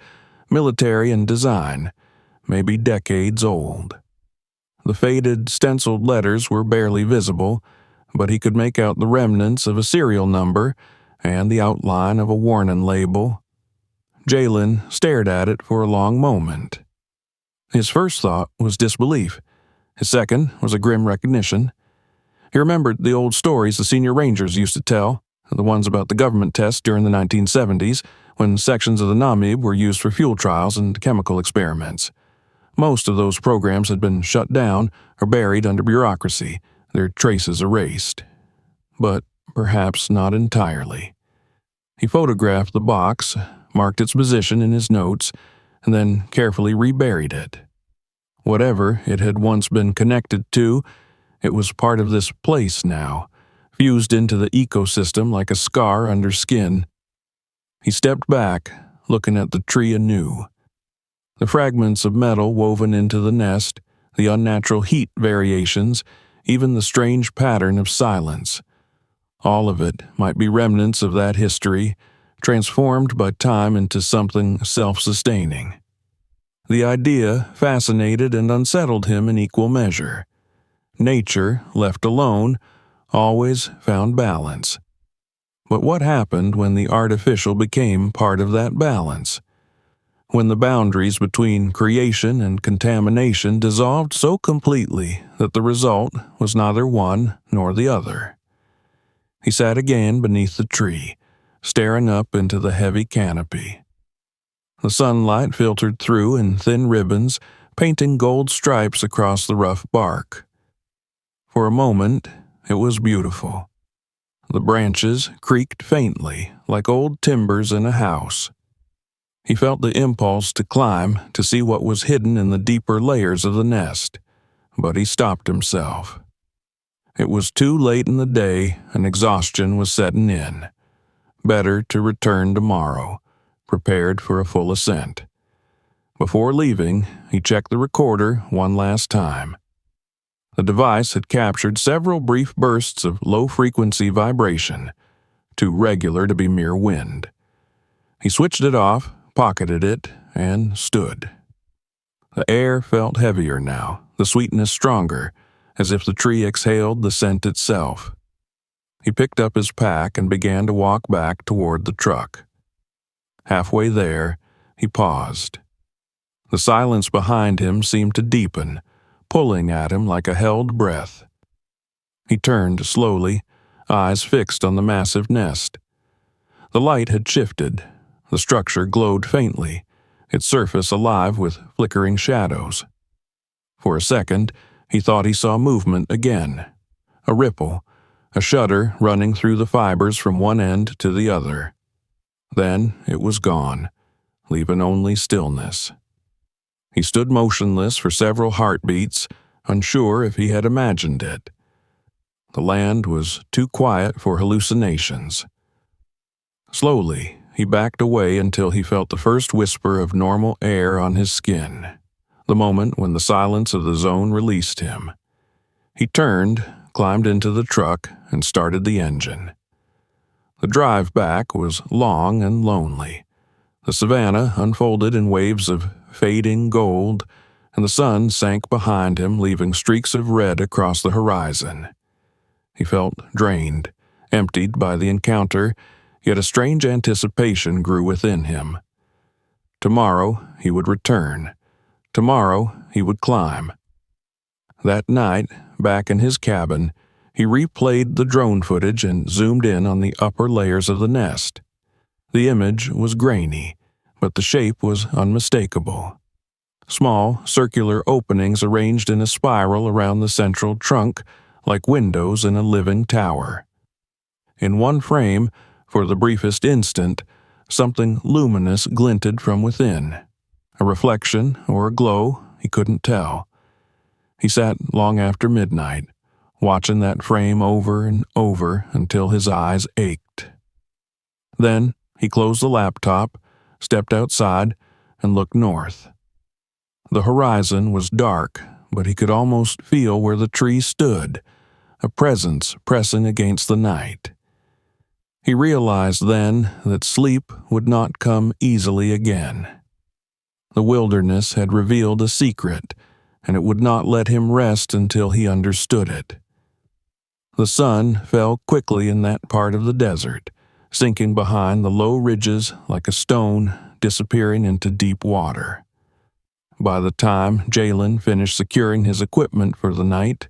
military in design, maybe decades old. The faded, stenciled letters were barely visible, but he could make out the remnants of a serial number and the outline of a warning label. Jalen stared at it for a long moment. His first thought was disbelief. His second was a grim recognition. He remembered the old stories the senior rangers used to tell, the ones about the government tests during the 1970s, when sections of the Namib were used for fuel trials and chemical experiments. Most of those programs had been shut down or buried under bureaucracy, their traces erased. But perhaps not entirely. He photographed the box, marked its position in his notes, and then carefully reburied it. Whatever it had once been connected to, it was part of this place now, fused into the ecosystem like a scar under skin. He stepped back, looking at the tree anew. The fragments of metal woven into the nest, the unnatural heat variations, even the strange pattern of silence. All of it might be remnants of that history, transformed by time into something self-sustaining. The idea fascinated and unsettled him in equal measure. Nature, left alone, always found balance. But what happened when the artificial became part of that balance? When the boundaries between creation and contamination dissolved so completely that the result was neither one nor the other. He sat again beneath the tree, staring up into the heavy canopy. The sunlight filtered through in thin ribbons, painting gold stripes across the rough bark. For a moment, It was beautiful. The branches creaked faintly, like old timbers in a house. He felt the impulse to climb to see what was hidden in the deeper layers of the nest, but he stopped himself. It was too late in the day and exhaustion was setting in. Better to return tomorrow, prepared for a full ascent. Before leaving, he checked the recorder one last time. The device had captured several brief bursts of low-frequency vibration, too regular to be mere wind. He switched it off, pocketed it, and stood. The air felt heavier now, the sweetness stronger, as if the tree exhaled the scent itself. He picked up his pack and began to walk back toward the truck. Halfway there, he paused. The silence behind him seemed to deepen, pulling at him like a held breath. He turned slowly, eyes fixed on the massive nest. The light had shifted. The structure glowed faintly, its surface alive with flickering shadows. For a second, he thought he saw movement again. A ripple, a shudder running through the fibers from one end to the other. Then it was gone, leaving only stillness. He stood motionless for several heartbeats, unsure if he had imagined it. The land was too quiet for hallucinations. Slowly, he backed away until he felt the first whisper of normal air on his skin, the moment when the silence of the zone released him. He turned, climbed into the truck, and started the engine. The drive back was long and lonely. The savanna unfolded in waves of fading gold, and the sun sank behind him, leaving streaks of red across the horizon. He felt drained, emptied by the encounter, yet a strange anticipation grew within him. Tomorrow he would return. Tomorrow he would climb. That night, back in his cabin, he replayed the drone footage and zoomed in on the upper layers of the nest. The image was grainy, but the shape was unmistakable. Small, circular openings arranged in a spiral around the central trunk, like windows in a living tower. In one frame, for the briefest instant, something luminous glinted from within. A reflection or a glow, he couldn't tell. He sat long after midnight, watching that frame over and over until his eyes ached. Then he closed the laptop, stepped outside, and looked north. The horizon was dark, but he could almost feel where the tree stood, a presence pressing against the night. He realized then that sleep would not come easily again. The wilderness had revealed a secret, and it would not let him rest until he understood it. The sun fell quickly in that part of the desert, sinking behind the low ridges like a stone disappearing into deep water. By the time Jalen finished securing his equipment for the night,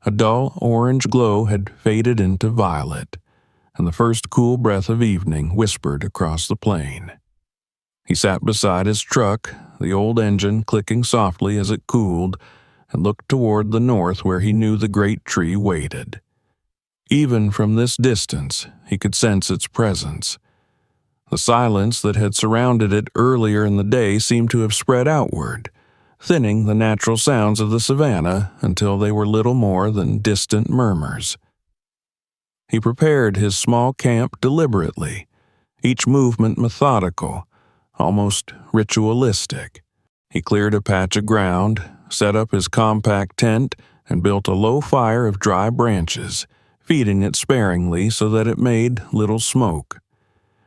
a dull orange glow had faded into violet, and the first cool breath of evening whispered across the plain. He sat beside his truck, the old engine clicking softly as it cooled, and looked toward the north where he knew the great tree waited. Even from this distance, he could sense its presence. The silence that had surrounded it earlier in the day seemed to have spread outward, thinning the natural sounds of the savanna until they were little more than distant murmurs. He prepared his small camp deliberately, each movement methodical, almost ritualistic. He cleared a patch of ground, set up his compact tent, and built a low fire of dry branches, feeding it sparingly so that it made little smoke.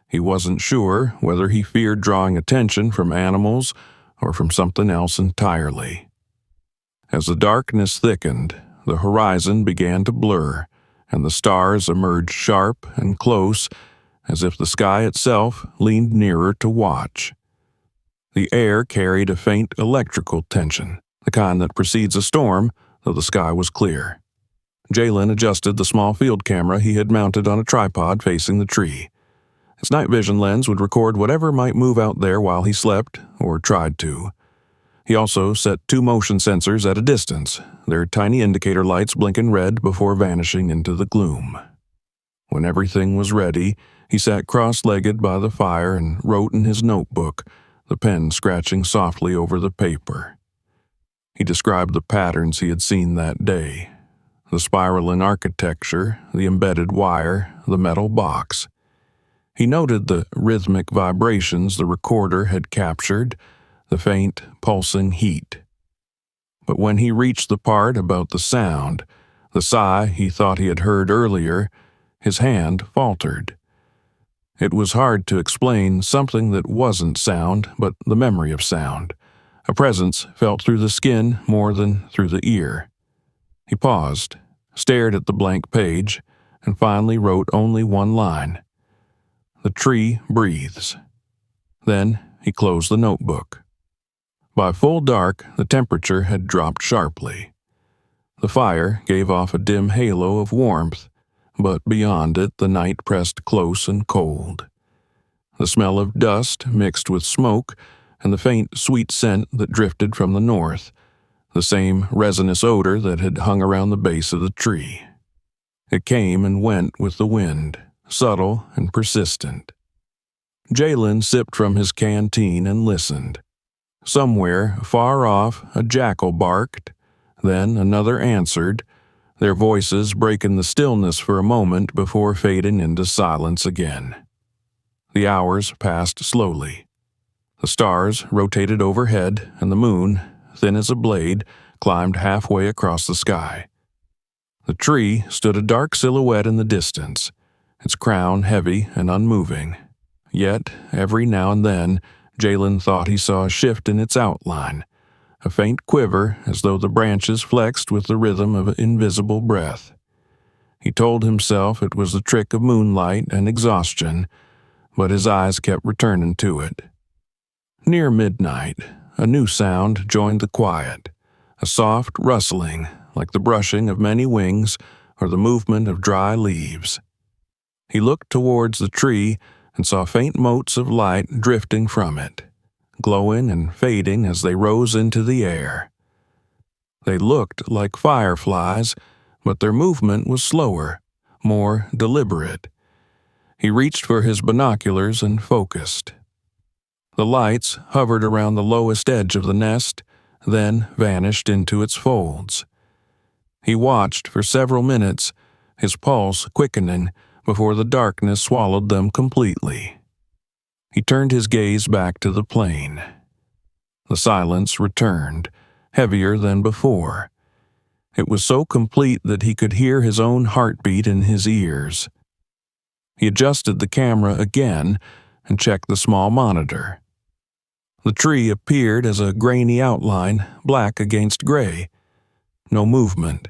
He wasn't sure whether he feared drawing attention from animals or from something else entirely. As the darkness thickened, the horizon began to blur, and the stars emerged sharp and close, as if the sky itself leaned nearer to watch. The air carried a faint electrical tension, the kind that precedes a storm, though the sky was clear. Jalen adjusted the small field camera he had mounted on a tripod facing the tree. His night vision lens would record whatever might move out there while he slept, or tried to. He also set 2 motion sensors at a distance, their tiny indicator lights blinking red before vanishing into the gloom. When everything was ready, he sat cross-legged by the fire and wrote in his notebook, the pen scratching softly over the paper. He described the patterns he had seen that day: the spiraling architecture, the embedded wire, the metal box. He noted the rhythmic vibrations the recorder had captured, the faint, pulsing heat. But when he reached the part about the sound, the sigh he thought he had heard earlier, his hand faltered. It was hard to explain something that wasn't sound, but the memory of sound, a presence felt through the skin more than through the ear. He paused, stared at the blank page, and finally wrote only one line: "The tree breathes." Then he closed the notebook. By full dark, the temperature had dropped sharply. The fire gave off a dim halo of warmth, but beyond it the night pressed close and cold. The smell of dust mixed with smoke and the faint, sweet scent that drifted from the north, the same resinous odor that had hung around the base of the tree. It came and went with the wind, subtle and persistent. Jalen sipped from his canteen and listened. Somewhere, far off, a jackal barked. Then another answered, their voices breaking the stillness for a moment before fading into silence again. The hours passed slowly. The stars rotated overhead, and the moon, thin as a blade, climbed halfway across the sky. The tree stood a dark silhouette in the distance, its crown heavy and unmoving. Yet, every now and then, Jalen thought he saw a shift in its outline, a faint quiver as though the branches flexed with the rhythm of invisible breath. He told himself it was the trick of moonlight and exhaustion, but his eyes kept returning to it. Near midnight, a new sound joined the quiet, a soft rustling like the brushing of many wings or the movement of dry leaves. He looked towards the tree and saw faint motes of light drifting from it, glowing and fading as they rose into the air. They looked like fireflies, but their movement was slower, more deliberate. He reached for his binoculars and focused. The lights hovered around the lowest edge of the nest, then vanished into its folds. He watched for several minutes, his pulse quickening before the darkness swallowed them completely. He turned his gaze back to the plain. The silence returned, heavier than before. It was so complete that he could hear his own heartbeat in his ears. He adjusted the camera again and checked the small monitor. The tree appeared as a grainy outline, black against gray. No movement.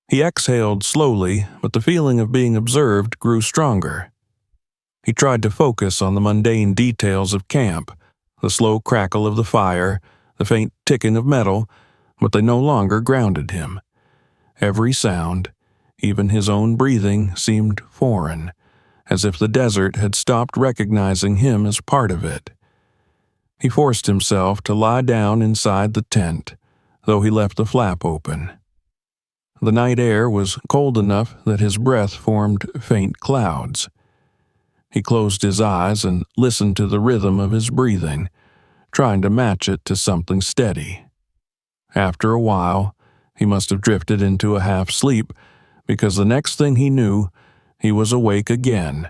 He exhaled slowly, but the feeling of being observed grew stronger. He tried to focus on the mundane details of camp, the slow crackle of the fire, the faint ticking of metal, but they no longer grounded him. Every sound, even his own breathing, seemed foreign, as if the desert had stopped recognizing him as part of it. He forced himself to lie down inside the tent, though he left the flap open. The night air was cold enough that his breath formed faint clouds. He closed his eyes and listened to the rhythm of his breathing, trying to match it to something steady. After a while, he must have drifted into a half-sleep, because the next thing he knew, he was awake again,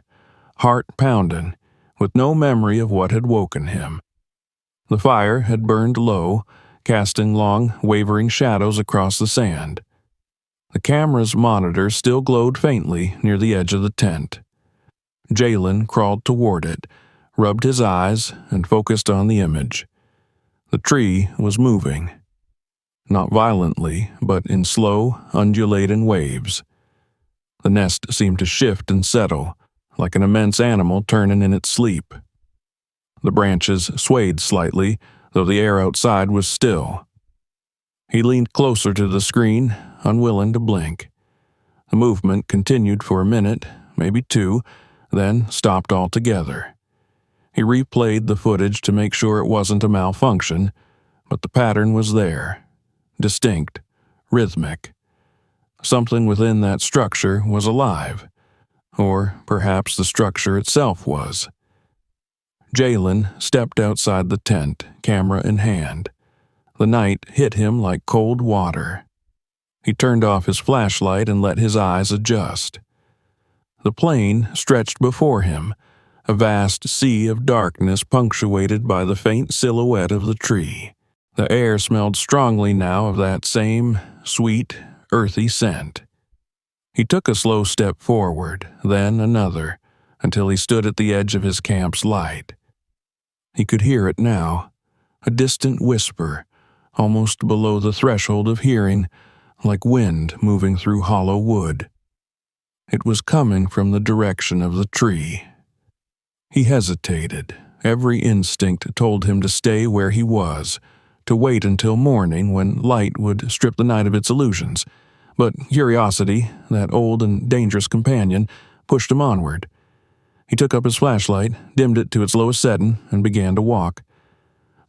heart pounding, with no memory of what had woken him. The fire had burned low, casting long, wavering shadows across the sand. The camera's monitor still glowed faintly near the edge of the tent. Jalen crawled toward it, rubbed his eyes, and focused on the image. The tree was moving. Not violently, but in slow, undulating waves. The nest seemed to shift and settle, like an immense animal turning in its sleep. The branches swayed slightly, though the air outside was still. He leaned closer to the screen, unwilling to blink. The movement continued for a minute, maybe 2, then stopped altogether. He replayed the footage to make sure it wasn't a malfunction, But the pattern was there, distinct, rhythmic. Something within that structure was alive, or perhaps the structure itself was. Jalen stepped outside the tent, camera in hand. The night hit him like cold water. He turned off his flashlight and let his eyes adjust. The plain stretched before him, a vast sea of darkness punctuated by the faint silhouette of the tree. The air smelled strongly now of that same sweet, earthy scent. He took a slow step forward, then another, until he stood at the edge of his camp's light. He could hear it now, a distant whisper, almost below the threshold of hearing, like wind moving through hollow wood. It was coming from the direction of the tree. He hesitated. Every instinct told him to stay where he was, to wait until morning when light would strip the night of its illusions. But curiosity, that old and dangerous companion, pushed him onward. He took up his flashlight, dimmed it to its lowest setting, and began to walk.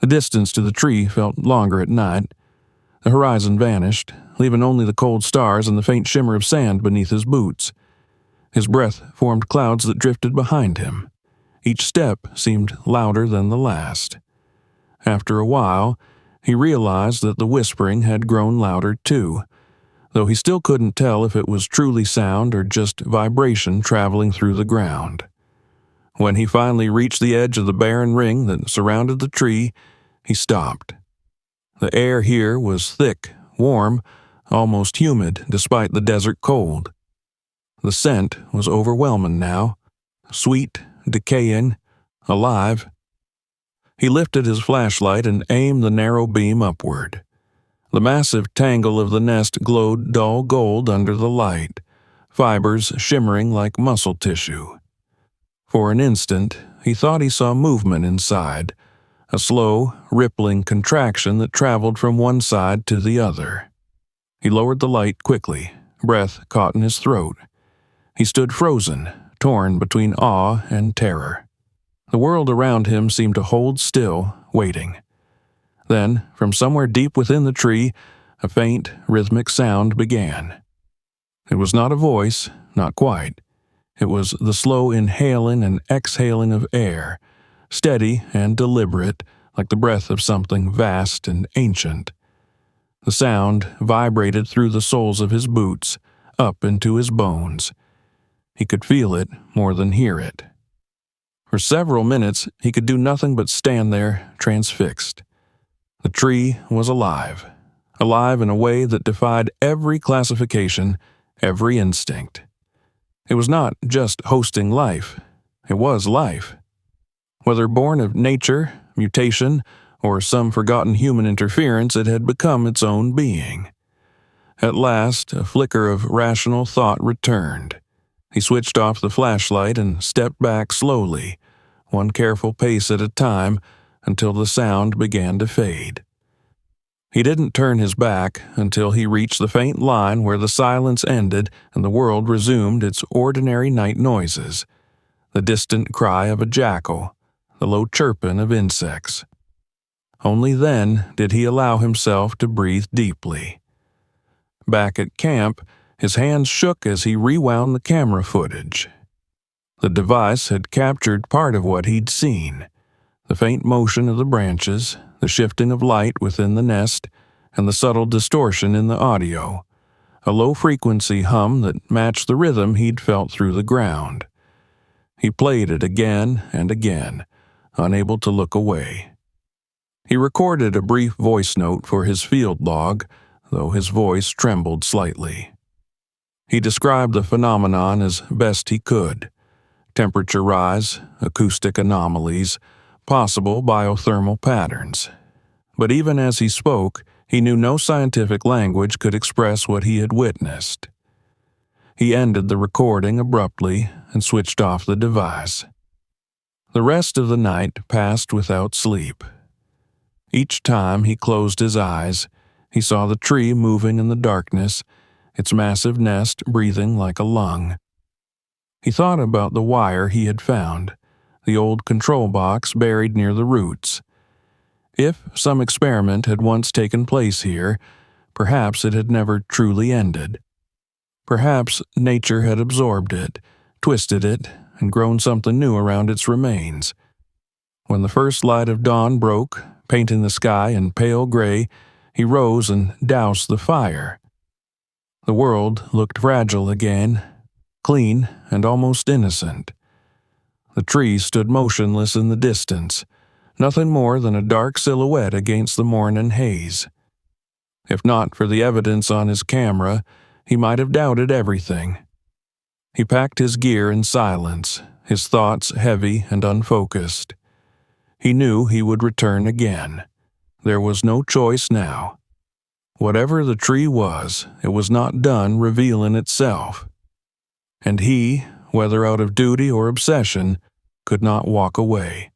The distance to the tree felt longer at night. The horizon vanished, leaving only the cold stars and the faint shimmer of sand beneath his boots. His breath formed clouds that drifted behind him. Each step seemed louder than the last. After a while, he realized that the whispering had grown louder too, though he still couldn't tell if it was truly sound or just vibration traveling through the ground. When he finally reached the edge of the barren ring that surrounded the tree, he stopped. The air here was thick, warm, almost humid despite the desert cold. The scent was overwhelming now, sweet, decaying, alive. He lifted his flashlight and aimed the narrow beam upward. The massive tangle of the nest glowed dull gold under the light, fibers shimmering like muscle tissue. For an instant, he thought he saw movement inside, a slow, rippling contraction that traveled from one side to the other. He lowered the light quickly, breath caught in his throat. He stood frozen, torn between awe and terror. The world around him seemed to hold still, waiting. Then, from somewhere deep within the tree, a faint, rhythmic sound began. It was not a voice, not quite. It was the slow inhaling and exhaling of air, steady and deliberate, like the breath of something vast and ancient. The sound vibrated through the soles of his boots, up into his bones. He could feel it more than hear it. For several minutes, he could do nothing but stand there, transfixed. The tree was alive, alive in a way that defied every classification, every instinct. It was not just hosting life, it was life. Whether born of nature, mutation, or some forgotten human interference, it had become its own being. At last, a flicker of rational thought returned. He switched off the flashlight and stepped back slowly, one careful pace at a time, until the sound began to fade. He didn't turn his back until he reached the faint line where the silence ended and the world resumed its ordinary night noises, the distant cry of a jackal, the low chirping of insects. Only then did he allow himself to breathe deeply. Back at camp, his hands shook as he rewound the camera footage. The device had captured part of what he'd seen: the faint motion of the branches, the shifting of light within the nest, and the subtle distortion in the audio, a low-frequency hum that matched the rhythm he'd felt through the ground. He played it again and again, unable to look away. He recorded a brief voice note for his field log, though his voice trembled slightly. He described the phenomenon as best he could: temperature rise, acoustic anomalies, possible biothermal patterns. But even as he spoke, he knew no scientific language could express what he had witnessed. He ended the recording abruptly and switched off the device. The rest of the night passed without sleep. Each time he closed his eyes, he saw the tree moving in the darkness, its massive nest breathing like a lung. He thought about the wire he had found, the old control box buried near the roots. If some experiment had once taken place here, perhaps it had never truly ended. Perhaps nature had absorbed it, twisted it, and grown something new around its remains. When the first light of dawn broke, painting the sky in pale gray, he rose and doused the fire. The world looked fragile again, clean and almost innocent. The tree stood motionless in the distance, nothing more than a dark silhouette against the morning haze. If not for the evidence on his camera, he might have doubted everything. He packed his gear in silence, his thoughts heavy and unfocused. He knew he would return again. There was no choice now. Whatever the tree was, it was not done revealing itself. And he, whether out of duty or obsession, could not walk away.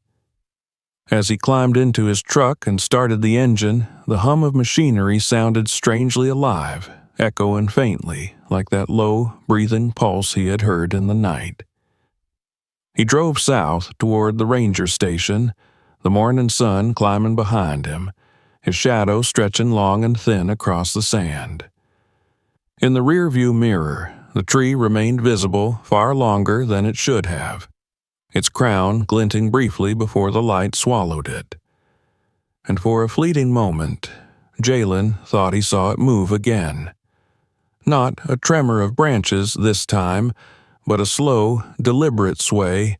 As he climbed into his truck and started the engine, the hum of machinery sounded strangely alive, echoing faintly, like that low, breathing pulse he had heard in the night. He drove south toward the ranger station, the morning sun climbing behind him, his shadow stretching long and thin across the sand. In the rearview mirror, the tree remained visible far longer than it should have, its crown glinting briefly before the light swallowed it. And for a fleeting moment, Jalen thought he saw it move again. Not a tremor of branches this time, but a slow, deliberate sway,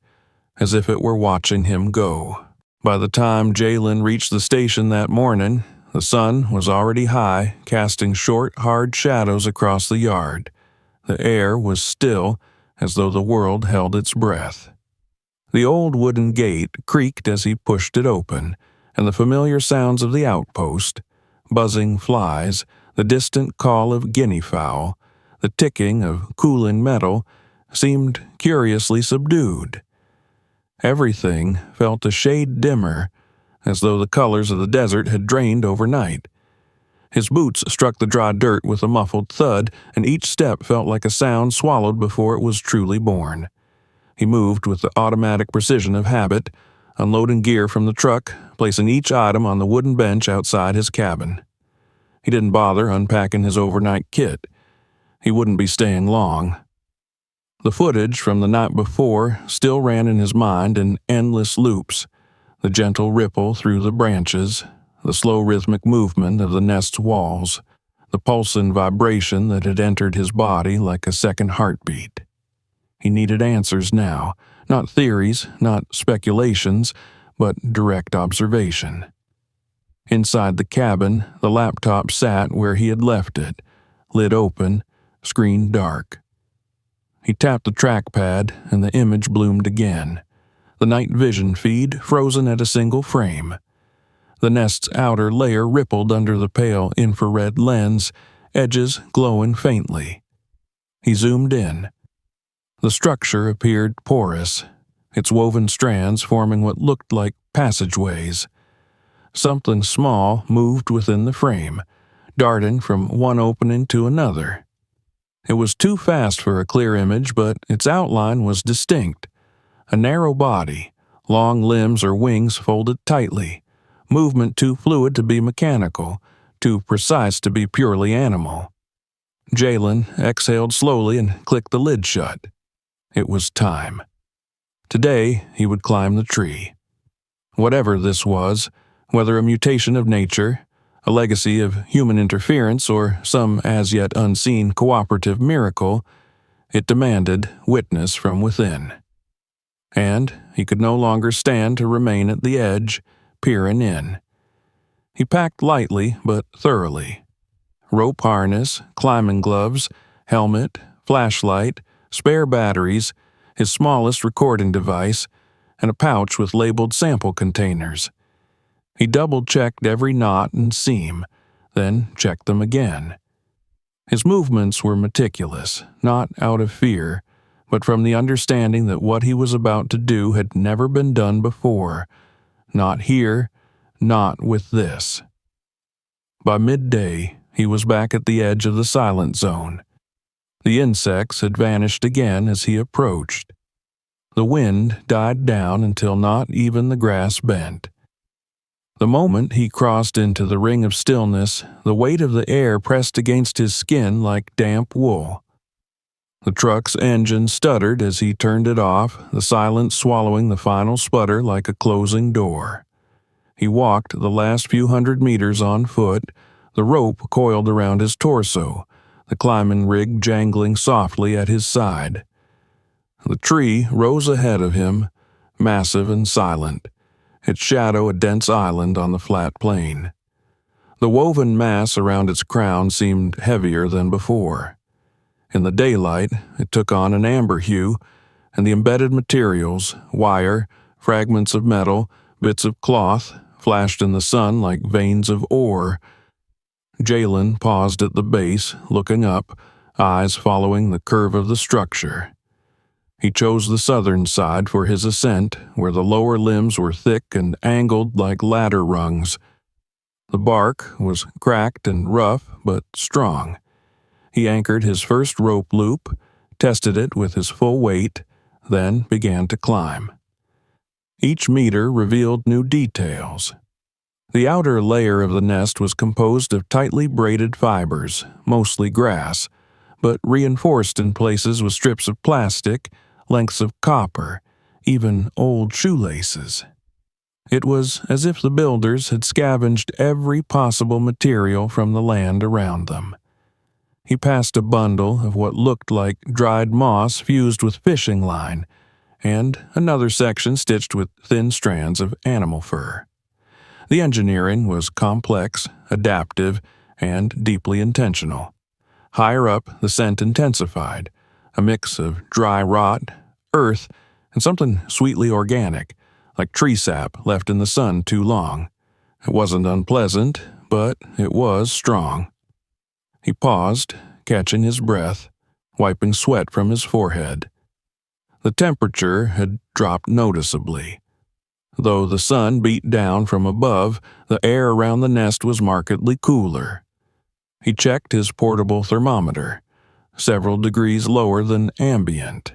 as if it were watching him go. By the time Jalen reached the station that morning, the sun was already high, casting short, hard shadows across the yard. The air was still, as though the world held its breath. The old wooden gate creaked as he pushed it open, and the familiar sounds of the outpost, buzzing flies, the distant call of guinea fowl, the ticking of cooling metal, seemed curiously subdued. Everything felt a shade dimmer, as though the colors of the desert had drained overnight. His boots struck the dry dirt with a muffled thud, and each step felt like a sound swallowed before it was truly born. He moved with the automatic precision of habit, unloading gear from the truck, placing each item on the wooden bench outside his cabin. He didn't bother unpacking his overnight kit. He wouldn't be staying long. The footage from the night before still ran in his mind in endless loops, the gentle ripple through the branches, the slow rhythmic movement of the nest's walls, the pulsing vibration that had entered his body like a second heartbeat. He needed answers now, not theories, not speculations, but direct observation. Inside the cabin, the laptop sat where he had left it, lid open, screen dark. He tapped the trackpad, and the image bloomed again, the night vision feed frozen at a single frame. The nest's outer layer rippled under the pale infrared lens, edges glowing faintly. He zoomed in. The structure appeared porous, its woven strands forming what looked like passageways. Something small moved within the frame, darting from one opening to another. It was too fast for a clear image, but its outline was distinct. A narrow body, long limbs or wings folded tightly, movement too fluid to be mechanical, too precise to be purely animal. Jalen exhaled slowly and clicked the lid shut. It was time. Today he would climb the tree. Whatever this was, whether a mutation of nature, a legacy of human interference, or some as yet unseen cooperative miracle, it demanded witness from within. And he could no longer stand to remain at the edge, peering in. He packed lightly but thoroughly. Rope harness, climbing gloves, helmet, flashlight, spare batteries, his smallest recording device, and a pouch with labeled sample containers. He double-checked every knot and seam, then checked them again. His movements were meticulous, not out of fear, but from the understanding that what he was about to do had never been done before. Not here, not with this. By midday, he was back at the edge of the silent zone. The insects had vanished again as he approached. The wind died down until not even the grass bent. The moment he crossed into the ring of stillness, the weight of the air pressed against his skin like damp wool. The truck's engine stuttered as he turned it off, the silence swallowing the final sputter like a closing door. He walked the last few hundred meters on foot, the rope coiled around his torso, the climbing rig jangling softly at his side. The tree rose ahead of him, massive and silent, its shadow a dense island on the flat plain. The woven mass around its crown seemed heavier than before. In the daylight, it took on an amber hue, and the embedded materials, wire, fragments of metal, bits of cloth, flashed in the sun like veins of ore. Jalen paused at the base, looking up, eyes following the curve of the structure. He chose the southern side for his ascent, where the lower limbs were thick and angled like ladder rungs. The bark was cracked and rough, but strong. He anchored his first rope loop, tested it with his full weight, then began to climb. Each meter revealed new details. The outer layer of the nest was composed of tightly braided fibers, mostly grass, but reinforced in places with strips of plastic, lengths of copper, even old shoelaces. It was as if the builders had scavenged every possible material from the land around them. He passed a bundle of what looked like dried moss fused with fishing line, and another section stitched with thin strands of animal fur. The engineering was complex, adaptive, and deeply intentional. Higher up, the scent intensified, a mix of dry rot, earth, and something sweetly organic, like tree sap left in the sun too long. It wasn't unpleasant, but it was strong. He paused, catching his breath, wiping sweat from his forehead. The temperature had dropped noticeably. Though the sun beat down from above, the air around the nest was markedly cooler. He checked his portable thermometer, several degrees lower than ambient.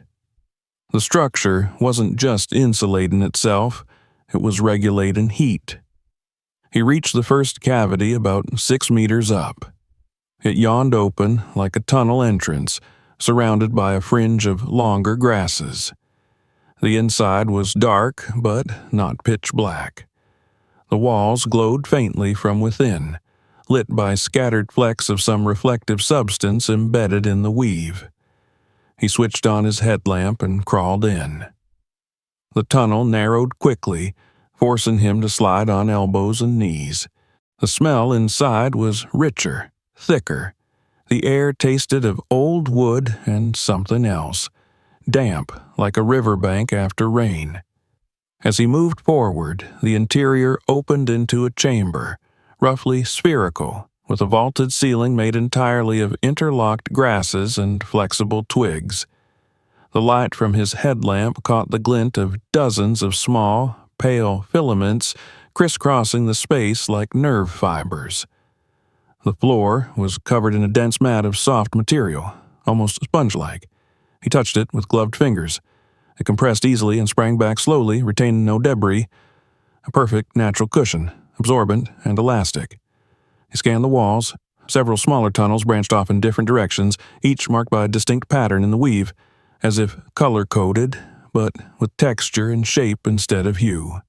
The structure wasn't just insulating itself, it was regulating heat. He reached the first cavity about 6 meters up. It yawned open like a tunnel entrance, surrounded by a fringe of longer grasses. The inside was dark, but not pitch black. The walls glowed faintly from within, lit by scattered flecks of some reflective substance embedded in the weave. He switched on his headlamp and crawled in. The tunnel narrowed quickly, forcing him to slide on elbows and knees. The smell inside was richer, thicker. The air tasted of old wood and something else, damp like a riverbank after rain. As he moved forward, the interior opened into a chamber, roughly spherical, with a vaulted ceiling made entirely of interlocked grasses and flexible twigs. The light from his headlamp caught the glint of dozens of small, pale filaments crisscrossing the space like nerve fibers. The floor was covered in a dense mat of soft material, almost sponge-like. He touched it with gloved fingers. It compressed easily and sprang back slowly, retaining no debris. A perfect natural cushion, absorbent and elastic. He scanned the walls. Several smaller tunnels branched off in different directions, each marked by a distinct pattern in the weave, as if color-coded, but with texture and shape instead of hue.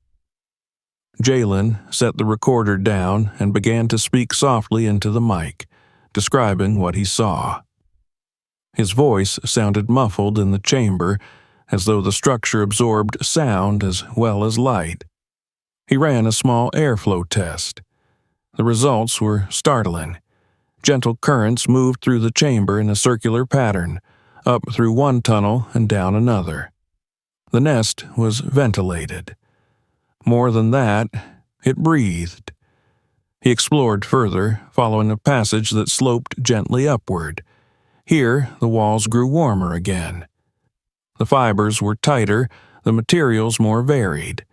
Jalen set the recorder down and began to speak softly into the mic, describing what he saw. His voice sounded muffled in the chamber, as though the structure absorbed sound as well as light. He ran a small airflow test. The results were startling. Gentle currents moved through the chamber in a circular pattern, up through one tunnel and down another. The nest was ventilated. More than that, it breathed. He explored further, following a passage that sloped gently upward. Here, the walls grew warmer again. The fibers were tighter, the materials more varied.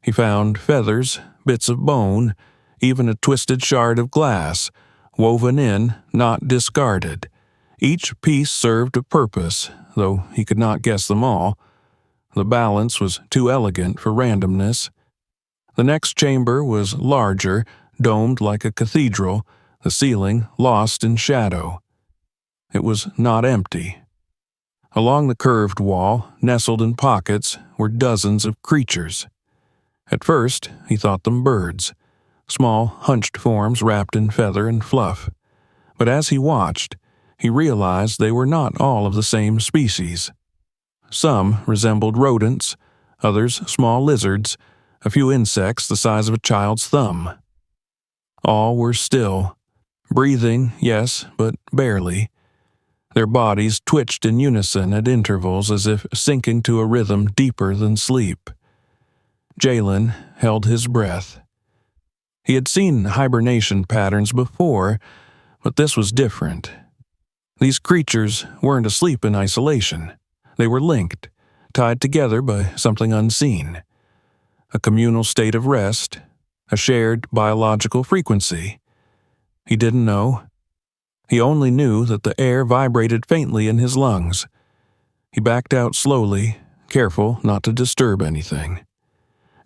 He found feathers, bits of bone, even a twisted shard of glass, woven in, not discarded. Each piece served a purpose, though he could not guess them all. The balance was too elegant for randomness. The next chamber was larger, domed like a cathedral, the ceiling lost in shadow. It was not empty. Along the curved wall, nestled in pockets, were dozens of creatures. At first, he thought them birds, small, hunched forms wrapped in feather and fluff. But as he watched, he realized they were not all of the same species. Some resembled rodents, others small lizards, a few insects the size of a child's thumb. All were still, breathing, yes, but barely. Their bodies twitched in unison at intervals as if sinking to a rhythm deeper than sleep. Jalen held his breath. He had seen hibernation patterns before, but this was different. These creatures weren't asleep in isolation. They were linked, tied together by something unseen. A communal state of rest, a shared biological frequency. He didn't know. He only knew that the air vibrated faintly in his lungs. He backed out slowly, careful not to disturb anything.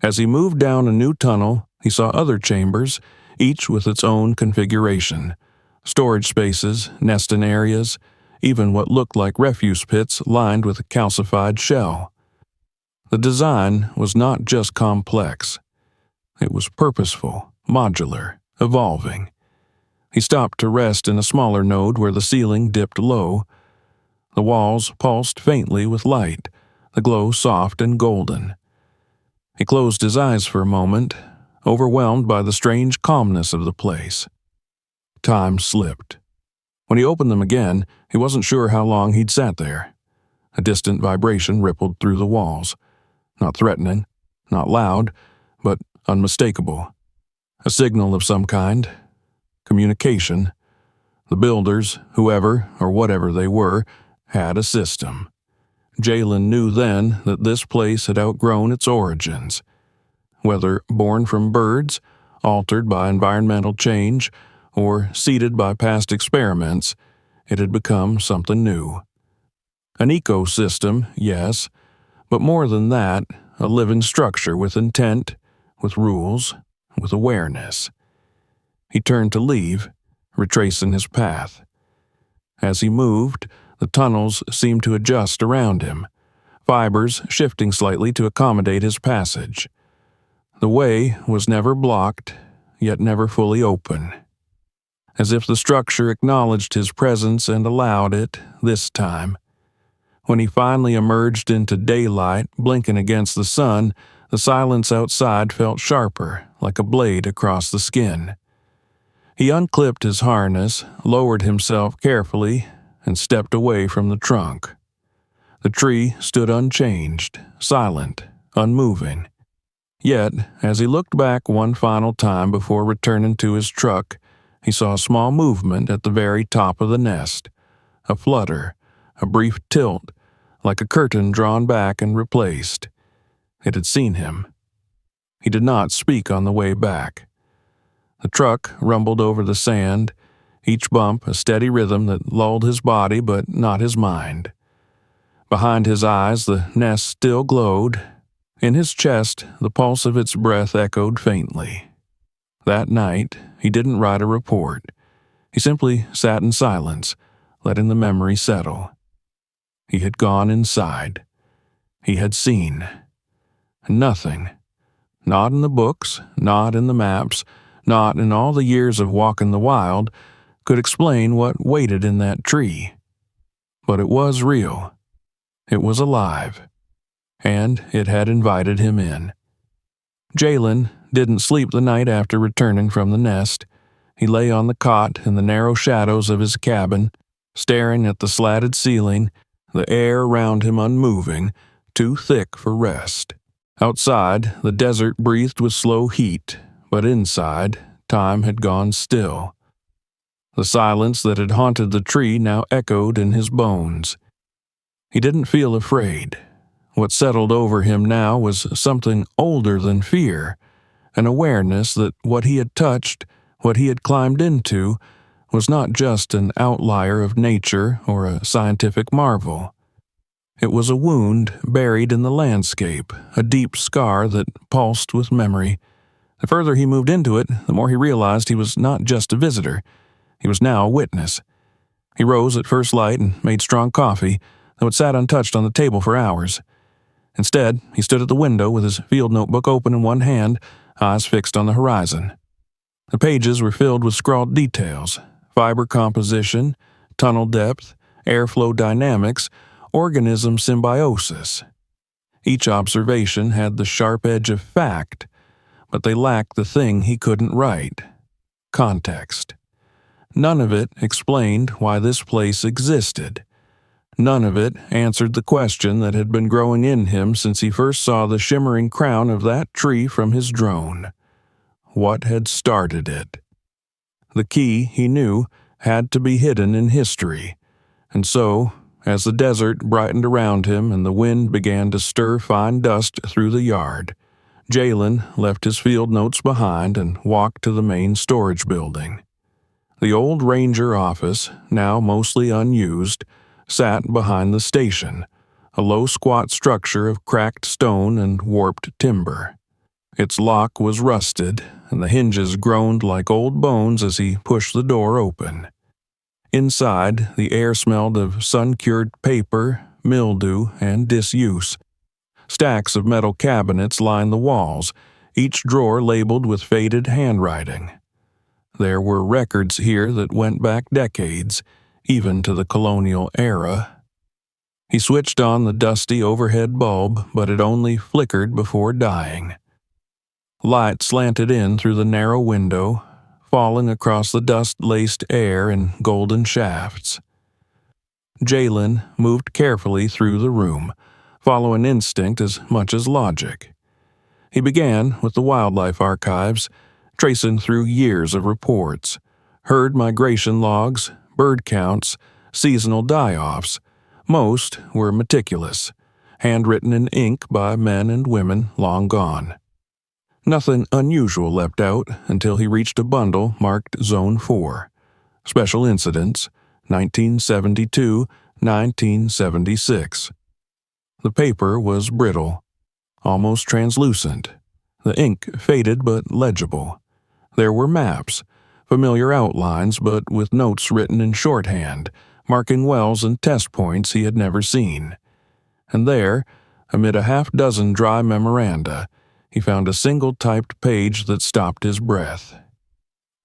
As he moved down a new tunnel, he saw other chambers, each with its own configuration. Storage spaces, nesting areas, even what looked like refuse pits lined with a calcified shell. The design was not just complex. It was purposeful, modular, evolving. He stopped to rest in a smaller node where the ceiling dipped low. The walls pulsed faintly with light, the glow soft and golden. He closed his eyes for a moment, overwhelmed by the strange calmness of the place. Time slipped. When he opened them again, he wasn't sure how long he'd sat there. A distant vibration rippled through the walls. Not threatening, not loud, but unmistakable. A signal of some kind. Communication. The builders, whoever or whatever they were, had a system. Jalen knew then that this place had outgrown its origins. Whether born from birds, altered by environmental change, or seeded by past experiments, it had become something new. An ecosystem, yes, but more than that, a living structure with intent, with rules, with awareness. He turned to leave, retracing his path. As he moved, the tunnels seemed to adjust around him, fibers shifting slightly to accommodate his passage. The way was never blocked, yet never fully open. As if the structure acknowledged his presence and allowed it, this time. When he finally emerged into daylight, blinking against the sun, the silence outside felt sharper, like a blade across the skin. He unclipped his harness, lowered himself carefully, and stepped away from the trunk. The tree stood unchanged, silent, unmoving. Yet, as he looked back one final time before returning to his truck, he saw a small movement at the very top of the nest. A flutter, a brief tilt, like a curtain drawn back and replaced. It had seen him. He did not speak on the way back. The truck rumbled over the sand, each bump a steady rhythm that lulled his body but not his mind. Behind his eyes the nest still glowed. In his chest the pulse of its breath echoed faintly. That night he didn't write a report. He simply sat in silence, letting the memory settle. He had gone inside. He had seen. Nothing. Not in the books, not in the maps, not in all the years of walking the wild, could explain what waited in that tree. But it was real. It was alive. And it had invited him in. Jalen didn't sleep the night after returning from the nest. He lay on the cot in the narrow shadows of his cabin, staring at the slatted ceiling, the air around him unmoving, too thick for rest. Outside, the desert breathed with slow heat, but inside, time had gone still. The silence that had haunted the tree now echoed in his bones. He didn't feel afraid. What settled over him now was something older than fear, an awareness that what he had touched, what he had climbed into, was not just an outlier of nature or a scientific marvel. It was a wound buried in the landscape, a deep scar that pulsed with memory, The further he moved into it, the more he realized he was not just a visitor. He was now a witness. He rose at first light and made strong coffee, though it sat untouched on the table for hours. Instead, he stood at the window with his field notebook open in one hand, eyes fixed on the horizon. The pages were filled with scrawled details: fiber composition, tunnel depth, airflow dynamics, organism symbiosis. Each observation had the sharp edge of fact, but they lacked the thing he couldn't write: context. None of it explained why this place existed. None of it answered the question that had been growing in him since he first saw the shimmering crown of that tree from his drone. What had started it? The key, he knew, had to be hidden in history. And so, as the desert brightened around him and the wind began to stir fine dust through the yard, Jalen left his field notes behind and walked to the main storage building. The old ranger office, now mostly unused, sat behind the station, a low squat structure of cracked stone and warped timber. Its lock was rusted, and the hinges groaned like old bones as he pushed the door open. Inside, the air smelled of sun-cured paper, mildew, and disuse. Stacks of metal cabinets lined the walls, each drawer labeled with faded handwriting. There were records here that went back decades, even to the colonial era. He switched on the dusty overhead bulb, but it only flickered before dying. Light slanted in through the narrow window, falling across the dust-laced air in golden shafts. Jalen moved carefully through the room, following instinct as much as logic. He began with the wildlife archives, tracing through years of reports, herd migration logs, bird counts, seasonal die-offs. Most were meticulous, handwritten in ink by men and women long gone. Nothing unusual leapt out until he reached a bundle marked Zone 4, Special Incidents, 1972-1976. The paper was brittle, almost translucent, the ink faded but legible. There were maps, familiar outlines but with notes written in shorthand, marking wells and test points he had never seen. And there, amid a half-dozen dry memoranda, he found a single typed page that stopped his breath.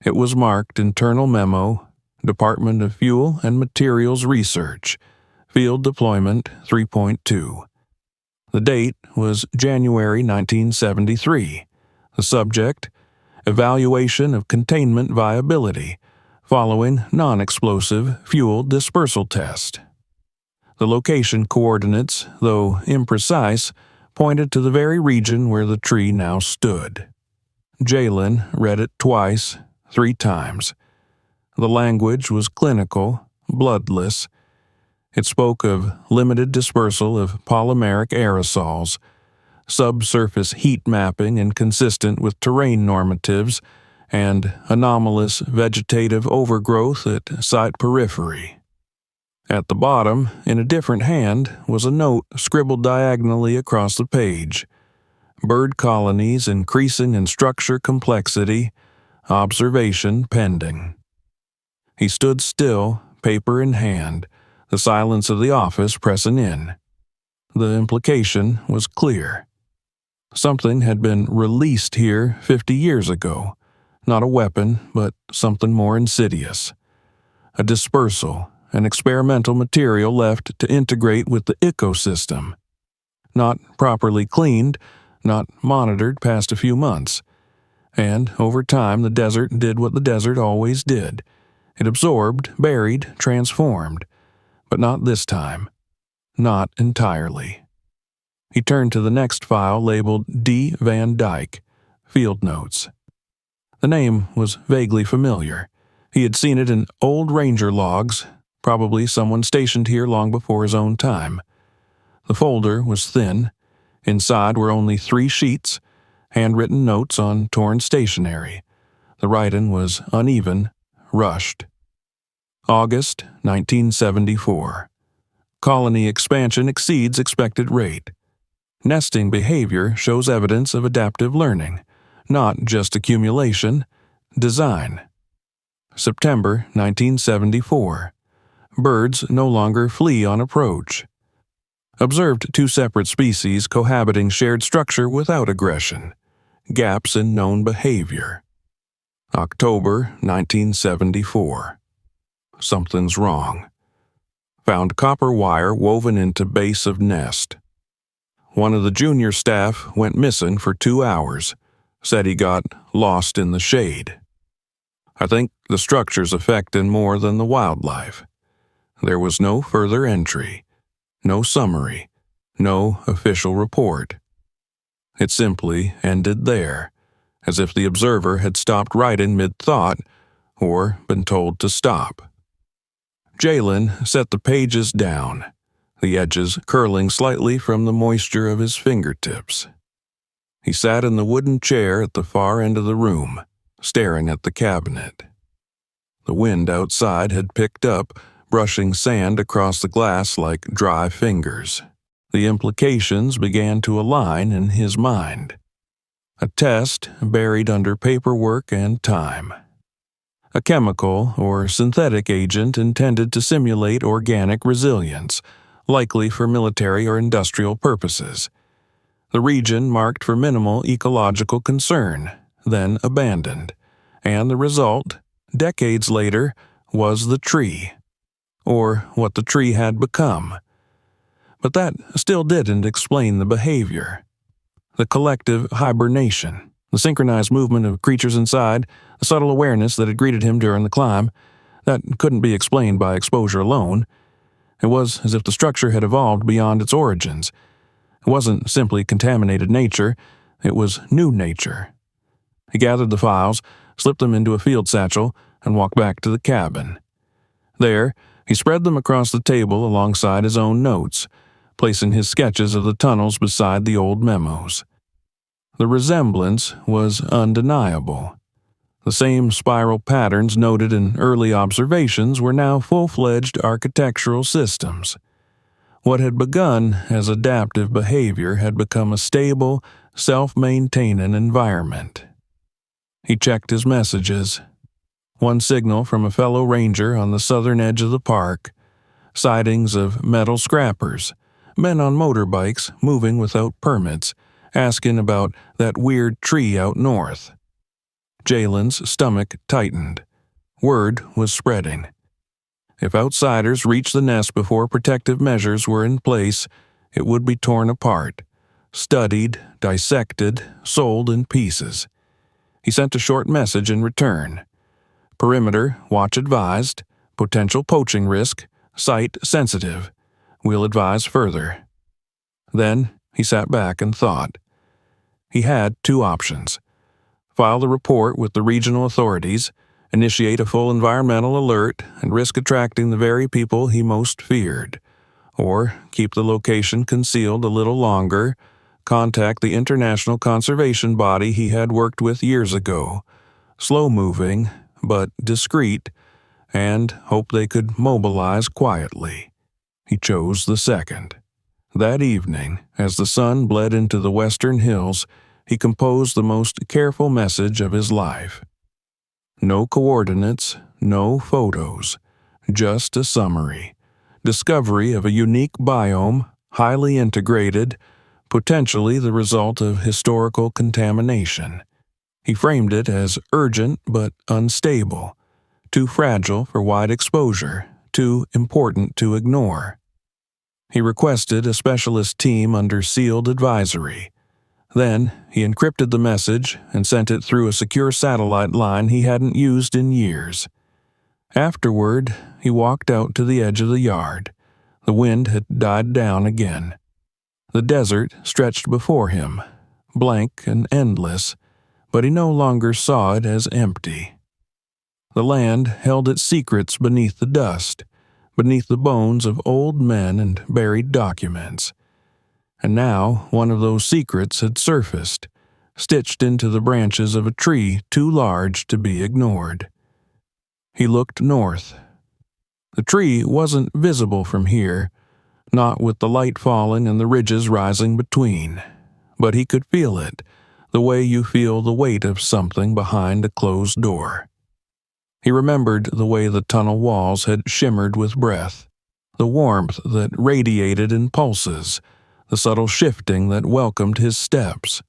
It was marked Internal Memo, Department of Fuel and Materials Research, Field Deployment 3.2. The date was January 1973. The subject, Evaluation of Containment Viability, following non-explosive fuel dispersal test. The location coordinates, though imprecise, pointed to the very region where the tree now stood. Jalen read it twice, 3 times. The language was clinical, bloodless. It spoke of limited dispersal of polymeric aerosols, subsurface heat mapping inconsistent with terrain normatives, and anomalous vegetative overgrowth at site periphery. At the bottom, in a different hand, was a note scribbled diagonally across the page. Bird colonies increasing in structure complexity, observation pending. He stood still, paper in hand, the silence of the office pressing in. The implication was clear. Something had been released here 50 years ago. Not a weapon, but something more insidious. A dispersal, an experimental material left to integrate with the ecosystem. Not properly cleaned, not monitored past a few months. And over time the desert did what the desert always did. It absorbed, buried, transformed. But not this time. Not entirely. He turned to the next file labeled D. Van Dyke, Field Notes. The name was vaguely familiar. He had seen it in old ranger logs, probably someone stationed here long before his own time. The folder was thin. Inside were only 3 sheets, handwritten notes on torn stationery. The writing was uneven, rushed. August 1974. Colony expansion exceeds expected rate. Nesting behavior shows evidence of adaptive learning. not just accumulation, design. September 1974. Birds no longer flee on approach. Observed two separate species cohabiting shared structure without aggression. Gaps in known behavior. October 1974. Something's wrong. Found copper wire woven into base of nest. One of the junior staff went missing for 2 hours. Said he got lost in the shade. I think the structure's affecting more than the wildlife. There was no further entry, no summary, no official report. It simply ended there, as if the observer had stopped writing mid-thought or been told to stop. Jalen set the pages down, the edges curling slightly from the moisture of his fingertips. He sat in the wooden chair at the far end of the room, staring at the cabinet. The wind outside had picked up, brushing sand across the glass like dry fingers. The implications began to align in his mind. A test buried under paperwork and time. A chemical or synthetic agent intended to simulate organic resilience, likely for military or industrial purposes. The region marked for minimal ecological concern, then abandoned, and the result, decades later, was the tree, or what the tree had become. But that still didn't explain the behavior. The collective hibernation, the synchronized movement of creatures inside, the subtle awareness that had greeted him during the climb, that couldn't be explained by exposure alone. It was as if the structure had evolved beyond its origins. It wasn't simply contaminated nature, it was new nature. He gathered the files, slipped them into a field satchel, and walked back to the cabin. There, he spread them across the table alongside his own notes, placing his sketches of the tunnels beside the old memos. The resemblance was undeniable. The same spiral patterns noted in early observations were now full-fledged architectural systems. What had begun as adaptive behavior had become a stable, self-maintaining environment. He checked his messages. One signal from a fellow ranger on the southern edge of the park. Sightings of metal scrappers, men on motorbikes moving without permits, asking about that weird tree out north. Jalen's stomach tightened. Word was spreading. If outsiders reached the nest before protective measures were in place, it would be torn apart, studied, dissected, sold in pieces. He sent a short message in return. Perimeter, watch advised, potential poaching risk, site sensitive. We'll advise further. Then he sat back and thought. He had two options. File the report with the regional authorities, initiate a full environmental alert, and risk attracting the very people he most feared. Or keep the location concealed a little longer, contact the international conservation body he had worked with years ago, slow-moving but discreet, and hope they could mobilize quietly. He chose the second. That evening, as the sun bled into the western hills, he composed the most careful message of his life. No coordinates, no photos, just a summary. Discovery of a unique biome, highly integrated, potentially the result of historical contamination. He framed it as urgent but unstable, too fragile for wide exposure, too important to ignore. He requested a specialist team under sealed advisory. Then, he encrypted the message and sent it through a secure satellite line he hadn't used in years. Afterward, he walked out to the edge of the yard. The wind had died down again. The desert stretched before him, blank and endless, but he no longer saw it as empty. The land held its secrets beneath the dust, beneath the bones of old men and buried documents. And now one of those secrets had surfaced, stitched into the branches of a tree too large to be ignored. He looked north. The tree wasn't visible from here, not with the light falling and the ridges rising between, but he could feel it, the way you feel the weight of something behind a closed door. He remembered the way the tunnel walls had shimmered with breath, the warmth that radiated in pulses, the subtle shifting that welcomed his steps.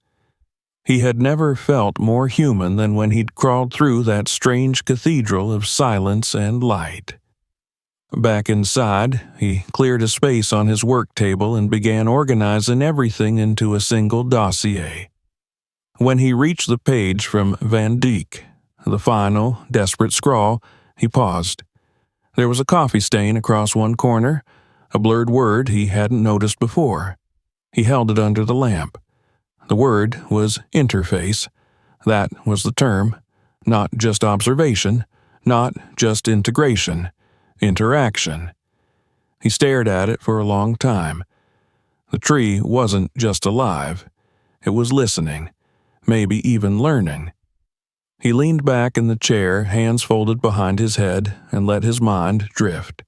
He had never felt more human than when he'd crawled through that strange cathedral of silence and light. Back inside, he cleared a space on his work table and began organizing everything into a single dossier. When he reached the page from Van Dyck, the final, desperate scrawl, he paused. There was a coffee stain across one corner, a blurred word he hadn't noticed before. He held it under the lamp. The word was interface. That was the term. Not just observation, not just integration. Interaction. He stared at it for a long time. The tree wasn't just alive. It was listening, maybe even learning. He leaned back in the chair, hands folded behind his head, and let his mind drift.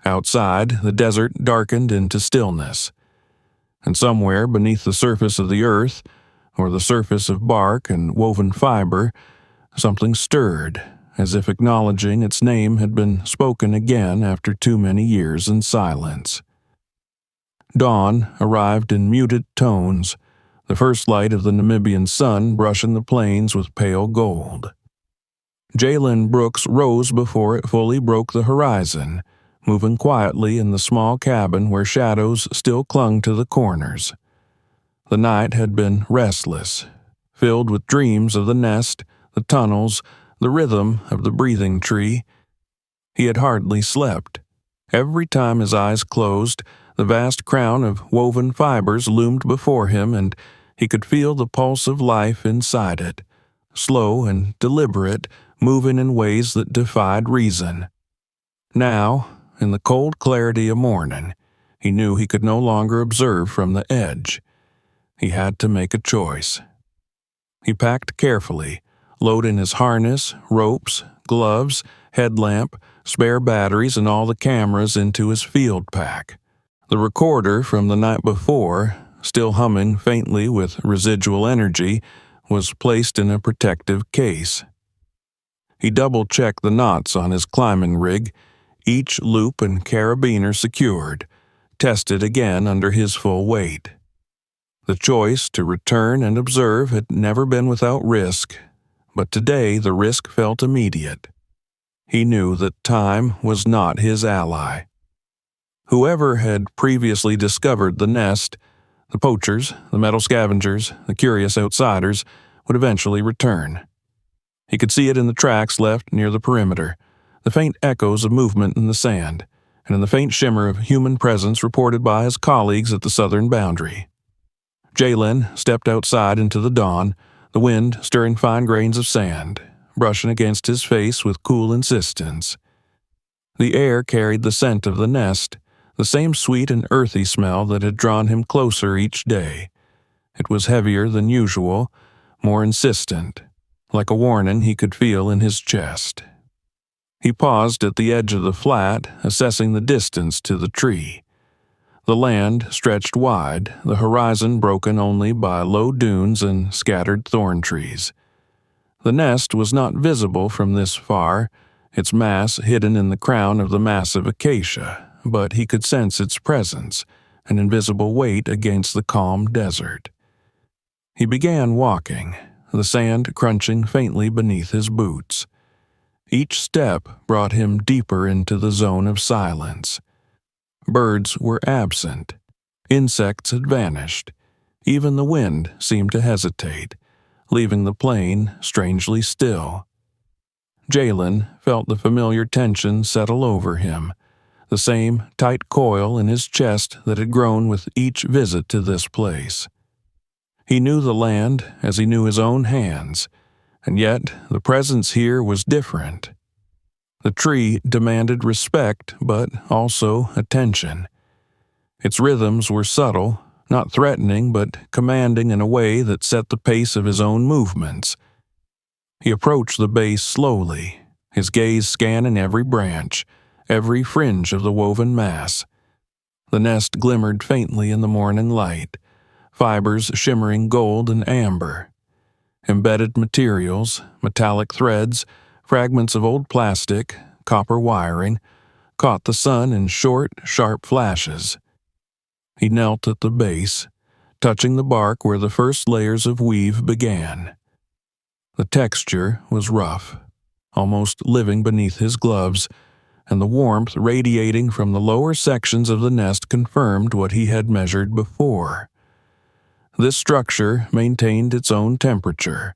Outside, the desert darkened into stillness. And somewhere beneath the surface of the earth, or the surface of bark and woven fiber, something stirred, as if acknowledging its name had been spoken again after too many years in silence. Dawn arrived in muted tones, the first light of the Namibian sun brushing the plains with pale gold. Jalen Brooks rose before it fully broke the horizon, moving quietly in the small cabin where shadows still clung to the corners. The night had been restless, filled with dreams of the nest, the tunnels, the rhythm of the breathing tree. He had hardly slept. Every time his eyes closed, the vast crown of woven fibers loomed before him, and he could feel the pulse of life inside it, slow and deliberate, moving in ways that defied reason. Now, in the cold clarity of morning, he knew he could no longer observe from the edge. He had to make a choice. He packed carefully, loading his harness, ropes, gloves, headlamp, spare batteries, and all the cameras into his field pack. The recorder from the night before, still humming faintly with residual energy, was placed in a protective case. He double-checked the knots on his climbing rig, each loop and carabiner secured, tested again under his full weight. The choice to return and observe had never been without risk, but today the risk felt immediate. He knew that time was not his ally. Whoever had previously discovered the nest, the poachers, the metal scavengers, the curious outsiders, would eventually return. He could see it in the tracks left near the perimeter, the faint echoes of movement in the sand, and in the faint shimmer of human presence reported by his colleagues at the southern boundary. Jalen stepped outside into the dawn, the wind stirring fine grains of sand, brushing against his face with cool insistence. The air carried the scent of the nest, the same sweet and earthy smell that had drawn him closer each day. It was heavier than usual, more insistent, like a warning he could feel in his chest. He paused at the edge of the flat, assessing the distance to the tree. The land stretched wide, the horizon broken only by low dunes and scattered thorn trees. The nest was not visible from this far, its mass hidden in the crown of the massive acacia, but he could sense its presence, an invisible weight against the calm desert. He began walking, the sand crunching faintly beneath his boots. Each step brought him deeper into the zone of silence. Birds were absent. Insects had vanished. Even the wind seemed to hesitate, leaving the plain strangely still. Jalen felt the familiar tension settle over him, the same tight coil in his chest that had grown with each visit to this place. He knew the land as he knew his own hands, and yet the presence here was different. The tree demanded respect, but also attention. Its rhythms were subtle, not threatening, but commanding in a way that set the pace of his own movements. He approached the base slowly, his gaze scanning every branch, every fringe of the woven mass. The nest glimmered faintly in the morning light, fibers shimmering gold and amber. Embedded materials, metallic threads, fragments of old plastic, copper wiring, caught the sun in short, sharp flashes. He knelt at the base, touching the bark where the first layers of weave began. The texture was rough, almost living beneath his gloves, and the warmth radiating from the lower sections of the nest confirmed what he had measured before. This structure maintained its own temperature,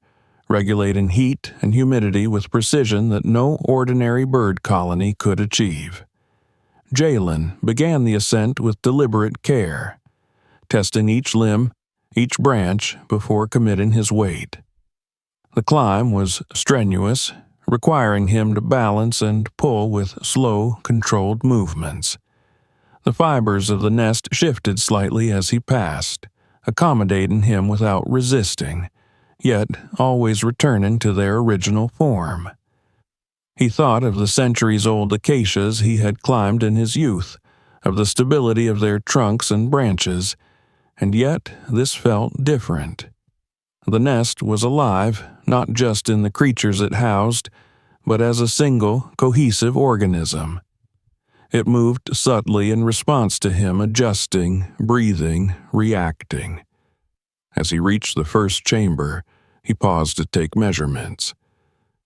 regulating heat and humidity with precision that no ordinary bird colony could achieve. Jalen began the ascent with deliberate care, testing each limb, each branch before committing his weight. The climb was strenuous, requiring him to balance and pull with slow, controlled movements. The fibers of the nest shifted slightly as he passed, accommodating him without resisting, yet always returning to their original form. He thought of the centuries-old acacias he had climbed in his youth, of the stability of their trunks and branches, and yet this felt different. The nest was alive, not just in the creatures it housed, but as a single, cohesive organism. It moved subtly in response to him adjusting, breathing, reacting. As he reached the first chamber, he paused to take measurements.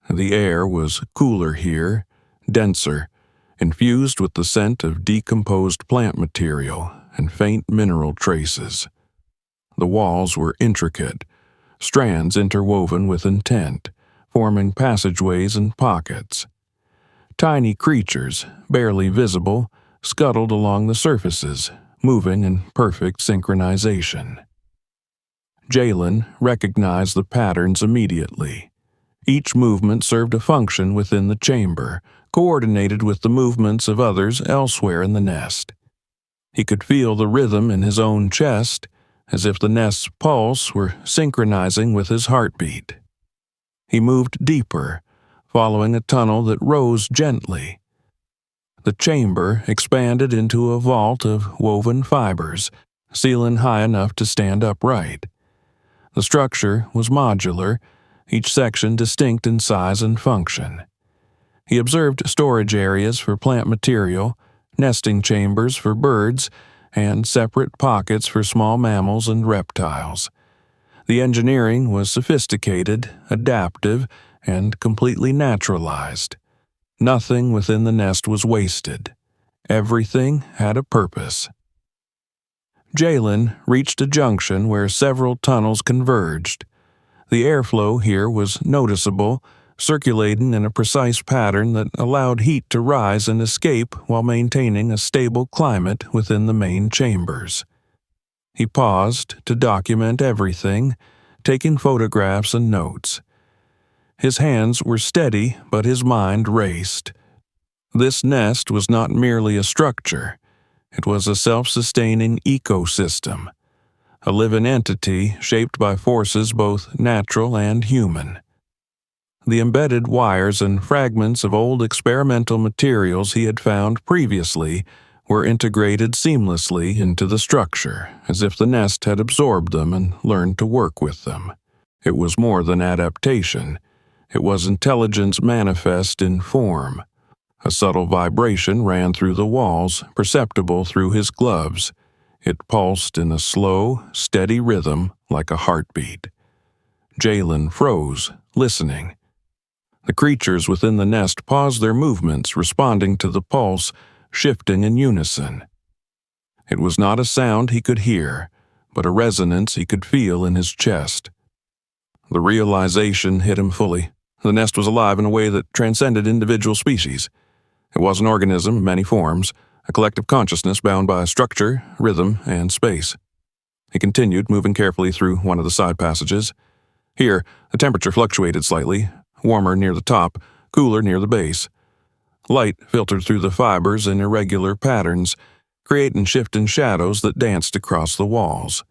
The air was cooler here, denser, infused with the scent of decomposed plant material and faint mineral traces. The walls were intricate, strands interwoven with intent, forming passageways and pockets. Tiny creatures, barely visible, scuttled along the surfaces, moving in perfect synchronization. Jalen recognized the patterns immediately. Each movement served a function within the chamber, coordinated with the movements of others elsewhere in the nest. He could feel the rhythm in his own chest, as if the nest's pulse were synchronizing with his heartbeat. He moved deeper, following a tunnel that rose gently. The chamber expanded into a vault of woven fibers, ceiling high enough to stand upright. The structure was modular, each section distinct in size and function. He observed storage areas for plant material, nesting chambers for birds, and separate pockets for small mammals and reptiles. The engineering was sophisticated, adaptive, and completely naturalized. Nothing within the nest was wasted. Everything had a purpose. Jalen reached a junction where several tunnels converged. The airflow here was noticeable, circulating in a precise pattern that allowed heat to rise and escape while maintaining a stable climate within the main chambers. He paused to document everything, taking photographs and notes. His hands were steady, but his mind raced. This nest was not merely a structure. It was a self-sustaining ecosystem, a living entity shaped by forces both natural and human. The embedded wires and fragments of old experimental materials he had found previously were integrated seamlessly into the structure, as if the nest had absorbed them and learned to work with them. It was more than adaptation. It was intelligence manifest in form. A subtle vibration ran through the walls, perceptible through his gloves. It pulsed in a slow, steady rhythm like a heartbeat. Jalen froze, listening. The creatures within the nest paused their movements, responding to the pulse, shifting in unison. It was not a sound he could hear, but a resonance he could feel in his chest. The realization hit him fully. The nest was alive in a way that transcended individual species. It was an organism of many forms, a collective consciousness bound by structure, rhythm, and space. He continued, moving carefully through one of the side passages. Here, the temperature fluctuated slightly, warmer near the top, cooler near the base. Light filtered through the fibers in irregular patterns, creating shifting shadows that danced across the walls.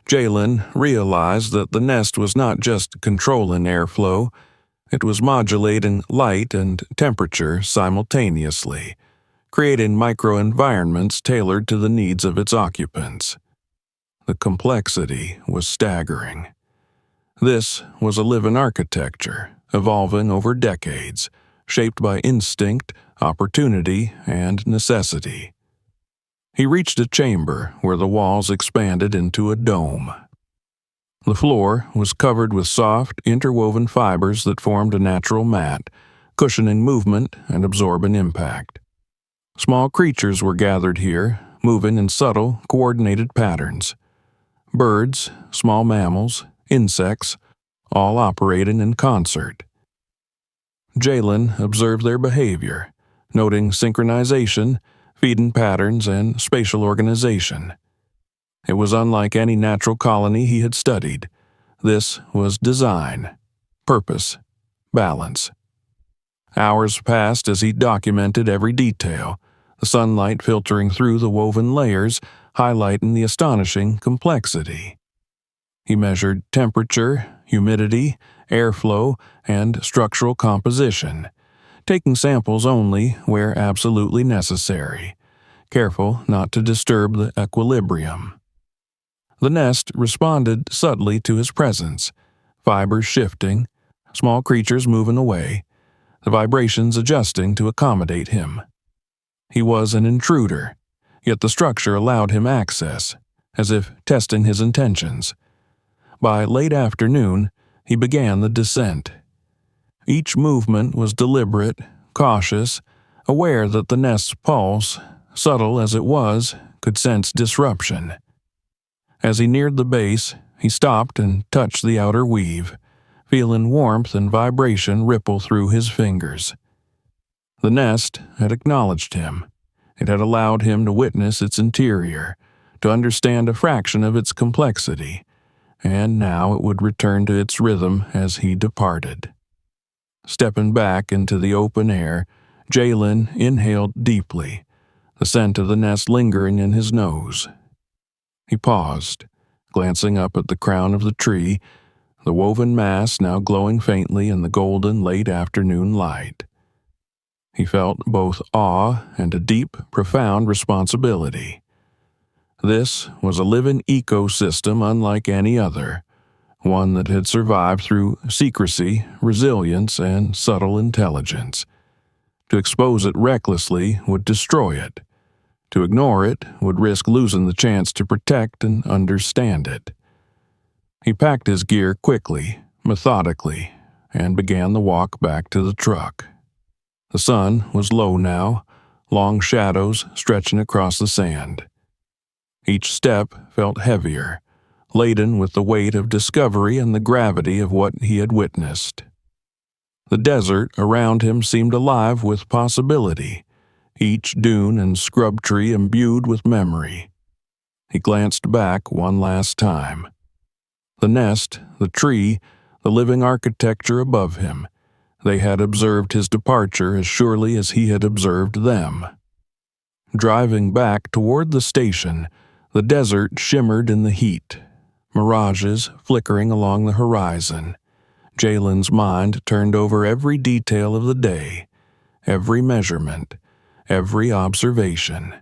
Jalen realized that the nest was not just controlling airflow, it was modulating light and temperature simultaneously, creating microenvironments tailored to the needs of its occupants. the complexity was staggering. This was a living architecture, evolving over decades, shaped by instinct, opportunity, and necessity. He reached a chamber where the walls expanded into a dome. The floor was covered with soft, interwoven fibers that formed a natural mat, cushioning movement and absorbing impact. Small creatures were gathered here, moving in subtle, coordinated patterns. Birds, small mammals, insects, all operating in concert. Jalen observed their behavior, noting synchronization, feeding patterns, and spatial organization. It was unlike any natural colony he had studied. This was design, purpose, balance. Hours passed as he documented every detail, the sunlight filtering through the woven layers, highlighting the astonishing complexity. He measured temperature, humidity, airflow, and structural composition, taking samples only where absolutely necessary, careful not to disturb the equilibrium. The nest responded subtly to his presence, fibers shifting, small creatures moving away, the vibrations adjusting to accommodate him. He was an intruder, yet the structure allowed him access, as if testing his intentions. By late afternoon, he began the descent. Each movement was deliberate, cautious, aware that the nest's pulse, subtle as it was, could sense disruption. As he neared the base, he stopped and touched the outer weave, feeling warmth and vibration ripple through his fingers. The nest had acknowledged him. It had allowed him to witness its interior, to understand a fraction of its complexity, and now it would return to its rhythm as he departed. Stepping back into the open air, Jalen inhaled deeply, the scent of the nest lingering in his nose. He paused, glancing up at the crown of the tree, the woven mass now glowing faintly in the golden late afternoon light. He felt both awe and a deep, profound responsibility. This was a living ecosystem unlike any other, one that had survived through secrecy, resilience, and subtle intelligence. To expose it recklessly would destroy it. To ignore it would risk losing the chance to protect and understand it. He packed his gear quickly, methodically, and began the walk back to the truck. The sun was low now, long shadows stretching across the sand. Each step felt heavier, laden with the weight of discovery and the gravity of what he had witnessed. The desert around him seemed alive with possibility, each dune and scrub tree imbued with memory. He glanced back one last time. The nest, the tree, the living architecture above him, they had observed his departure as surely as he had observed them. Driving back toward the station, the desert shimmered in the heat, mirages flickering along the horizon. Jalen's mind turned over every detail of the day, every measurement, every observation.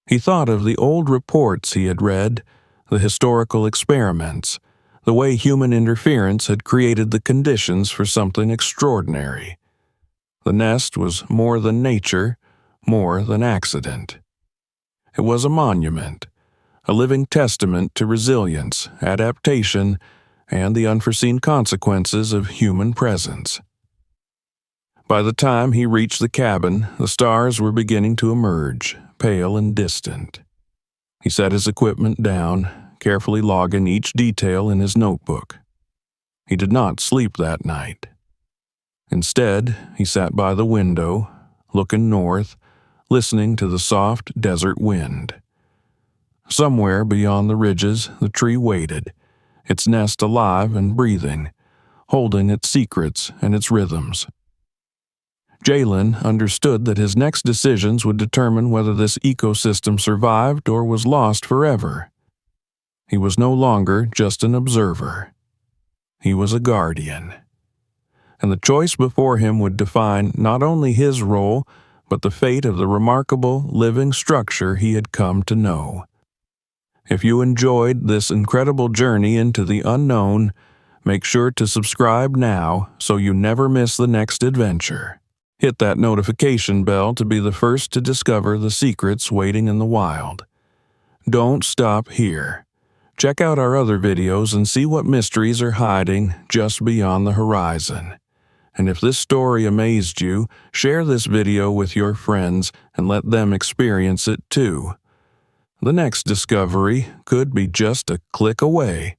He thought of the old reports he had read, the historical experiments, the way human interference had created the conditions for something extraordinary. The nest was more than nature, more than accident. It was a monument, a living testament to resilience, adaptation, and the unforeseen consequences of human presence. By the time he reached the cabin, the stars were beginning to emerge, pale and distant. He set his equipment down, carefully logging each detail in his notebook. He did not sleep that night. Instead, he sat by the window, looking north, listening to the soft desert wind. Somewhere beyond the ridges, the tree waited, its nest alive and breathing, holding its secrets and its rhythms. Jalen understood that his next decisions would determine whether this ecosystem survived or was lost forever. He was no longer just an observer. He was a guardian. And the choice before him would define not only his role, but the fate of the remarkable living structure he had come to know. If you enjoyed this incredible journey into the unknown, make sure to subscribe now so you never miss the next adventure. Hit that notification bell to be the first to discover the secrets waiting in the wild. Don't stop here. Check out our other videos and see what mysteries are hiding just beyond the horizon. And if this story amazed you, share this video with your friends and let them experience it too. The next discovery could be just a click away.